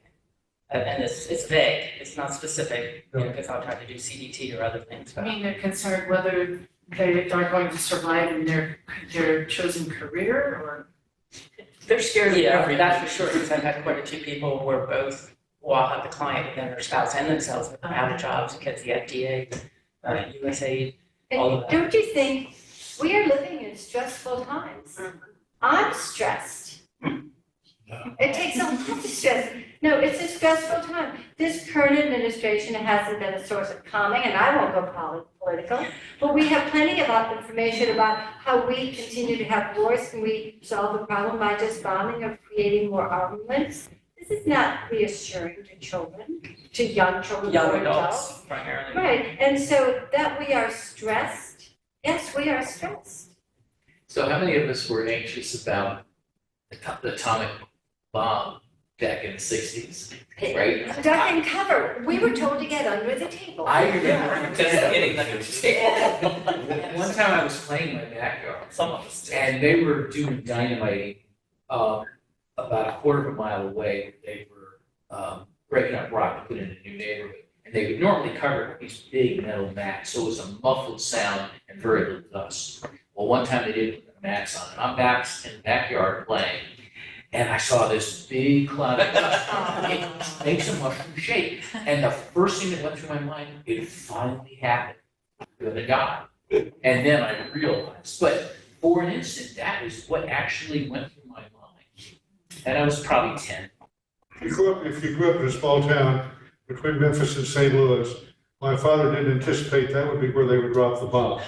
in. And it's vague, it's not specific, because I'll try to do CBT or other things. I But mean, they're concerned whether they are going to survive in their chosen career, or they're scared of Yeah. everything, that's for sure, because I've had quite a few people who are both, well, have the client and then their spouse and themselves that are out of jobs because the FDA, USAID, all of that. Don't you think we are living in stressful times? I'm stressed. It takes a lot of stress. No, it's a stressful time. This current administration hasn't been a source of calming, and I won't go political, but we have plenty of information about how we continue to have wars. Can we solve the problem by just bombing or creating more armaments? This is not reassuring to children, to young children. Young or adults primarily. Right, and so that we are stressed Yes, we are stressed. So how many of us were anxious about the atomic bomb back in the sixties? Right. Duck and cover. We were told to get under the table. I remember Just kidding, like, one time I was playing in my backyard some of us do. and they were doing dynamiting about a quarter of a mile away. They were breaking up rock to put in a new neighborhood. And they would normally cover it with these big metal mats, so it was a muffled sound and very little dust. Well, one time they did put mats on it. I'm back in the backyard playing, and I saw this big cloud of dust. It makes a mushroom shape. And the first thing that went through my mind, it finally happened. You're the guy. And then I realized, but for an instant, that is what actually went through my mind. And I was probably 10. If you grew up in a small town between Memphis and St. Louis, my father didn't anticipate that would be where they would drop the bomb.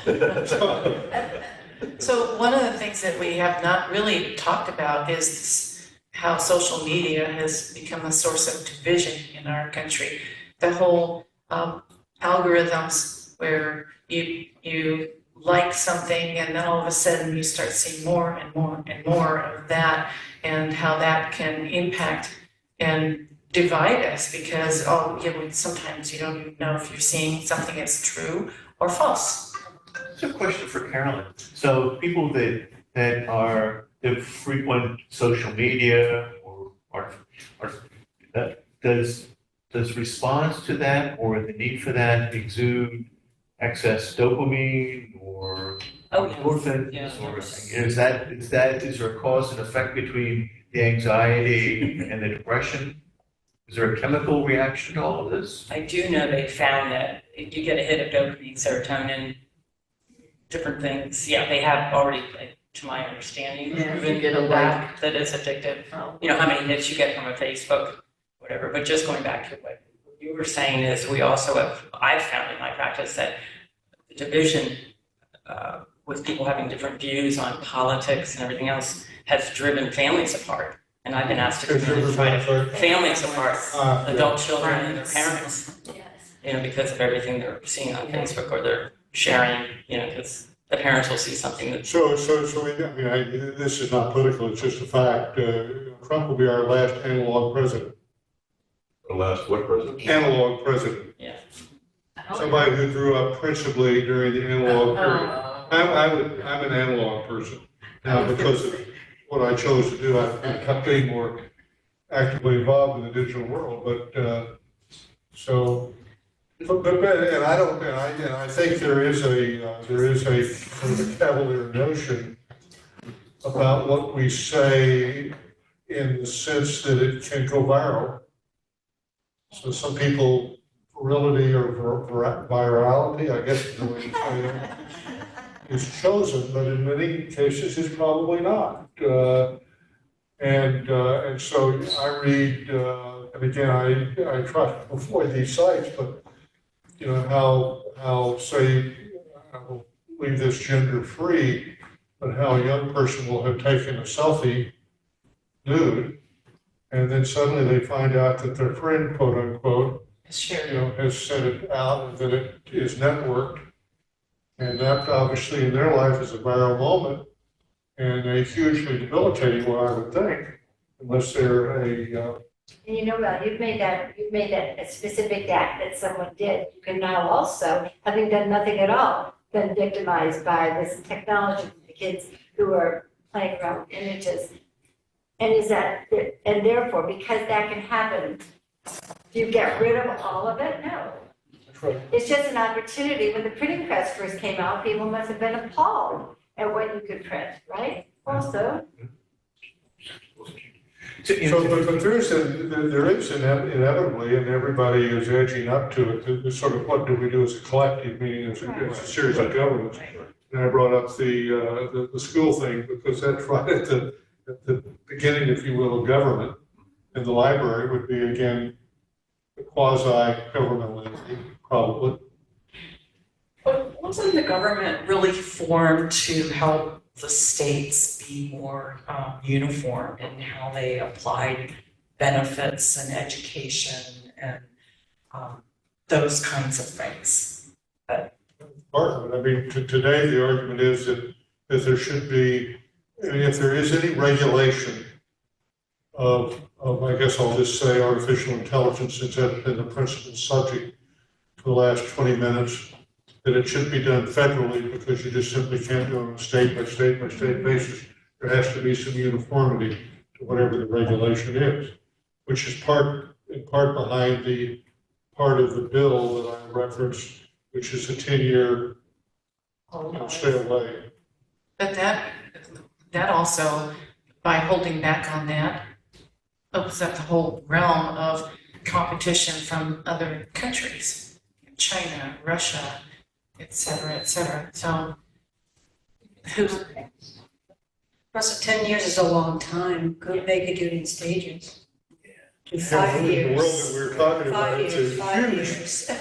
So one of the things that we have not really talked about is how social media has become a source of division in our country. The whole algorithms where you like something and then all of a sudden you start seeing more and more and more of that, and how that can impact and divide us because sometimes you don't even know if you're seeing something as true or false. It's a question for Carolyn. So people that frequent social media or does response to that or the need for that exude excess dopamine or endorphins? Or is there a cause and effect between the anxiety and the depression? Is there a chemical reaction to all of this? I do know they found that if you get a hit of dopamine, serotonin, different things. Yeah, they have already, to my understanding, proven that it's addictive. You know, how many hits you get from a Facebook, whatever. But just going back to what you were saying is we also I've found in my practice that the division with people having different views on politics and everything else has driven families apart. And I've been asked to try to families apart, adult children and their parents, you know, because of everything they're seeing on Facebook or they're sharing, you know, because the parents will see something that. This is not political, it's just a fact. Trump will be our last analog president. The last what president? Analog president. Yeah. Somebody who grew up principally during the analog period. I'm an analog person. Now, because of what I chose to do, I've kept getting more actively involved in the digital world, but I think there is a sort of a cavalier notion about what we say in the sense that it can go viral. So some people, virility or virality, I guess is the way to say it, is chosen, but in many cases it's probably not. And so I read, and again, I try to avoid these sites, but you know, how say, I will leave this gender free, but how a young person will have taken a selfie nude, and then suddenly they find out that their friend, quote unquote, has sent it out and that it is networked. And that obviously in their life is a viral moment and a hugely debilitating one, I would think, unless they're a. And you know, well, you've made that a specific act that someone did. You can now also, having done nothing at all, been victimized by this technology, the kids who are playing around with images. And therefore, because that can happen, do you get rid of all of it? No. Right. It's just an opportunity. When the printing press first came out, people must have been appalled at what you could print, right? Also. But there is inevitably, and everybody is edging up to it, the sort of what do we do as a collective, meaning as a series of governments. And I brought up the school thing because that's right at the beginning, if you will, of government. And the library would be, again, a quasi-governmental entity, probably. But wasn't the government really formed to help the states be more uniform in how they applied benefits and education and those kinds of things? part of it. I mean, today, the argument is that there should be, I mean, if there is any regulation of, I guess I'll just say artificial intelligence, since that's been the principal subject for the last 20 minutes, that it should be done federally, because you just simply can't do it on a state by state by state basis. There has to be some uniformity to whatever the regulation is, which is in part behind the part of the bill that I referenced, which is a 10-year stay away. But that also, by holding back on that, opens up the whole realm of competition from other countries, China, Russia, et cetera, so Plus, 10 years is a long time. Could they could do it in stages? Do 5 The years. world that we're talking about, 5 it's years, a 5 huge, years.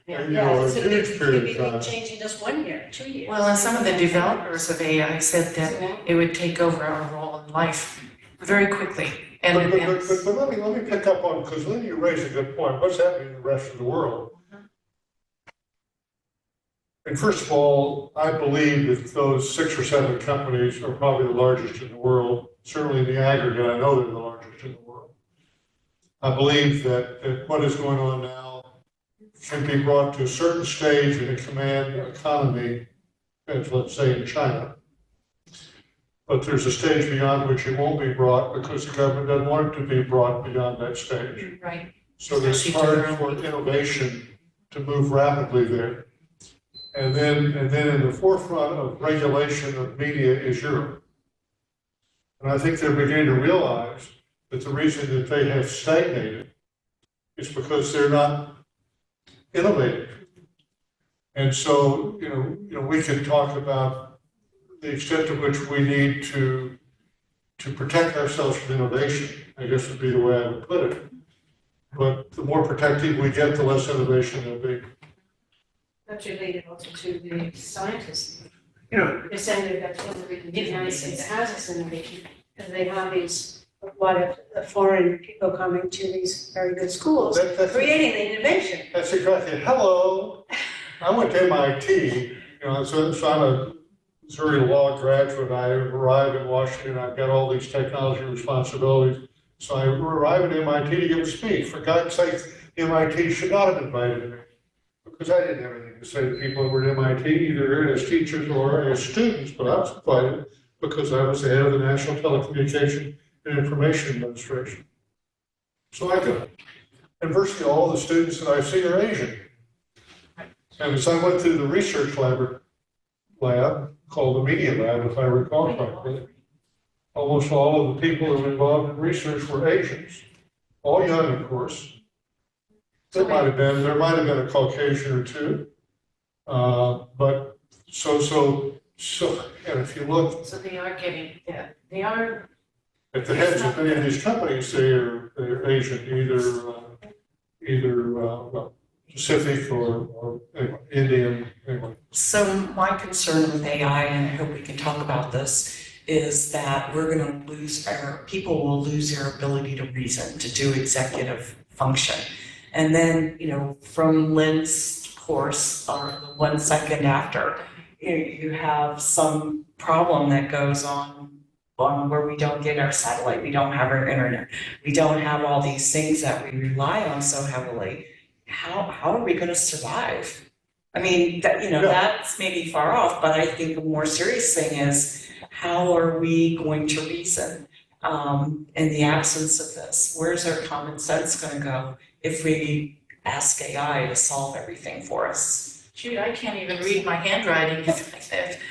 you know, a so huge it period could of be time. changing just 1 year, 2 years. well, and some of the developers of AI said that it would take over our role in life very quickly. And But let me pick up on, because Lynn, you raised a good point. What's happening in the rest of the world? And first of all, I believe that those 6 or 7 companies are probably the largest in the world. Certainly in the aggregate, I know they're the largest in the world. I believe that what is going on now can be brought to a certain stage in a command economy, as let's say in China. But there's a stage beyond which it won't be brought, because the government doesn't want it to be brought beyond that stage. right, So that it's Especially hard for for innovation to move rapidly there. And then in the forefront of regulation of media is Europe. And I think they're beginning to realize that the reason that they have stagnated is because they're not innovative. And so, you know, we can talk about the extent to which we need to protect ourselves from innovation, I guess would be the way I would put it. But the more protective we get, the less innovation there'll be. That's related also to the scientists. You know, They're saying that that's one of the reasons the United States has this innovation, because they have these, a lot of foreign people coming to these very good schools, That's creating the innovation. exactly. Hello, I went to MIT, you know, so I'm a Missouri law graduate. I arrive in Washington, I've got all these technology responsibilities. So I arrive at MIT to give a speech. For God's sake, MIT should not have invited me, because I didn't have anything to say to people that were at MIT, either as teachers or as students, but I was invited because I was the head of the National Telecommunication and Information Administration. So I go. And virtually all the students that I see are Asian. And as I went through the research lab called the Media Lab, if I recall correctly, almost all of the people who were involved in research were Asians, all young, of course. There might have been a Caucasian or two, but so, and if you look so they are getting, they are, at the heads of many of these companies, they're Asian, either well, Pacific or anyway, Indian, anyway. So my concern with AI, and I hope we can talk about this, is that people will lose their ability to reason, to do executive function. And then, you know, from Lynn's course, or the 1 second after, you have some problem that goes on where we don't get our satellite, we don't have our internet, we don't have all these things that we rely on so heavily. How are we going to survive? I mean, that's maybe far off, but I think a more serious thing is, how are we going to reason in the absence of this? Where's our common sense going to go if we ask AI to solve everything for us? shoot, I can't even read my handwriting.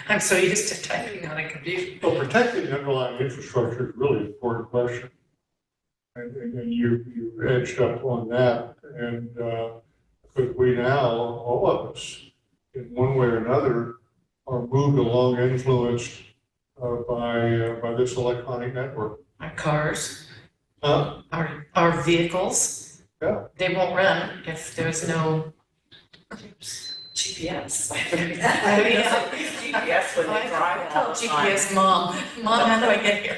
I'm so used to typing on a computer. Well, protecting the underlying infrastructure is really an important question. And you edged up on that, and because we now, all of us, in one way or another, are moved along, influenced by this electronic network. Our cars, Huh? our vehicles. Yeah. They won't run if there's no GPS. GPS when they drive all the time. GPS, Mom, how do I get here?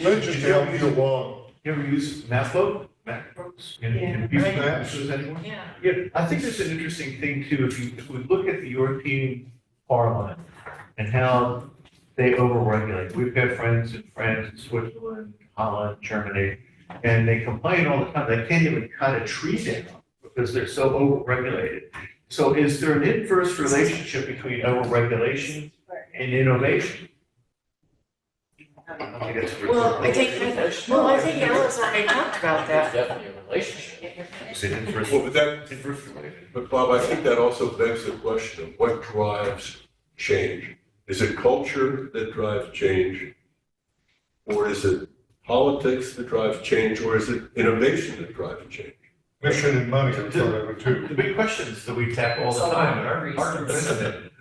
Let me just help you along. You ever use Mapbook? Mapbook? schools. Can people answer this anyone? Yeah. Yeah, I think there's an interesting thing too, if we look at the European Parliament and how they overregulate. We've got friends in Switzerland, Holland, Germany, and they complain all the time. They can't even cut a tree down because they're so overregulated. So is there an inverse relationship between overregulation and innovation? I think it's Well, I think Ella's already talked about that. Definitely a relationship. Is it inverse? Well, but that, Inverse related. but Bob, I think that also begs the question of what drives change? Is it culture that drives change? Or is it politics that drives change? Or is it innovation that drives change? Mission and money are part of it too. The big questions that we tackle all the time aren't isn't it?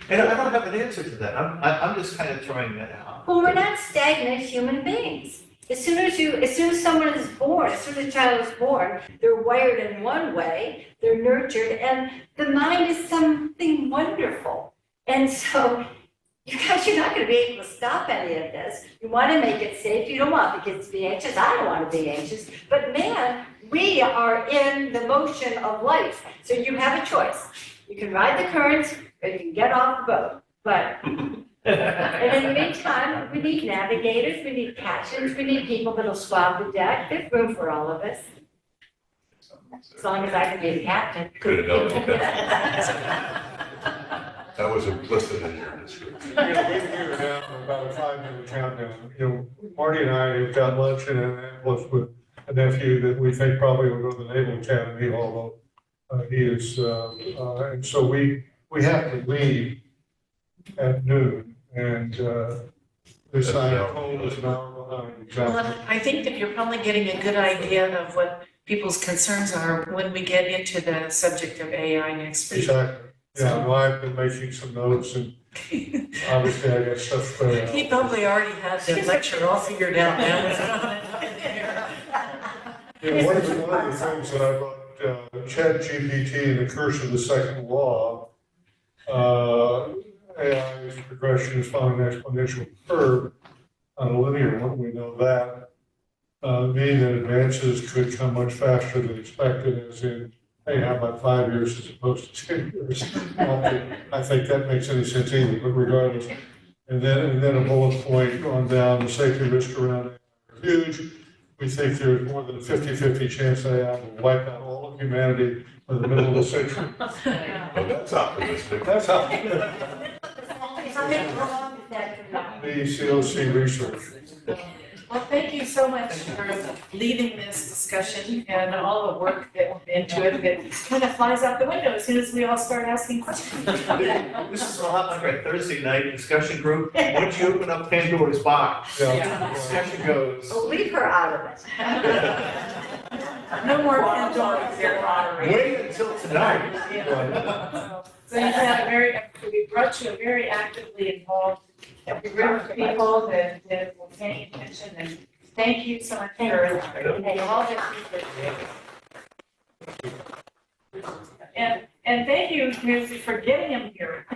And I don't have an answer to that. I'm just kind of throwing that out. Well, we're not stagnant human beings. As soon as someone is born, as soon as a child is born, they're wired in one way, they're nurtured, and the mind is something wonderful. And so, you guys, you're not gonna be able to stop any of this. You wanna make it safe, you don't want the kids to be anxious, I don't wanna be anxious, but man, we are in the motion of life, so you have a choice. You can ride the current, or you can get off the boat, but and in the meantime, we need navigators, we need captains, we need people that'll swab the deck, there's room for all of us. As long as I can be the captain. Could have done that. That was implicit in your description. We were down for about a 5-minute countdown. You know, Marty and I have got lunch in Annapolis with a nephew that we think probably will go to the Naval Academy, although he is, and so we have to leave at noon, and this side of home is an hour behind, exactly. Well, I think that you're probably getting a good idea of what people's concerns are when we get into the subject of AI next week. Exactly. Yeah, well, I've been making some notes, and obviously I got stuff spread out. He probably already had the lecture all figured out now. Yeah, one of the things that I brought, ChatGPT and the curse of the second law, AI's progression is following an exponential curve on a linear one, we know that. Meaning that advances could come much faster than expected, as in, hey, how about 5 years as opposed to 10 years? I think that makes any sense either, but regardless. And then a bullet point on down, the safety risk around it are huge. We think there's more than a 50-50 chance AI will wipe out all of humanity by the middle of the century. Well, that's optimistic. That's how How long is that from now? the COC research. Well, thank you so much for leading this discussion and all the work that went into it. It kind of flies out the window as soon as we all start asking questions. This is a lot like our Thursday night discussion group. Once you open up Pandora's box, Yeah. discussion goes. Oh, leave her out of it. No more Pandora here, moderator. Wait until tonight. So you have we brought you a very actively involved group of people that will pay attention, and thank you so much for all that you did. And thank you, Nancy, for getting him here.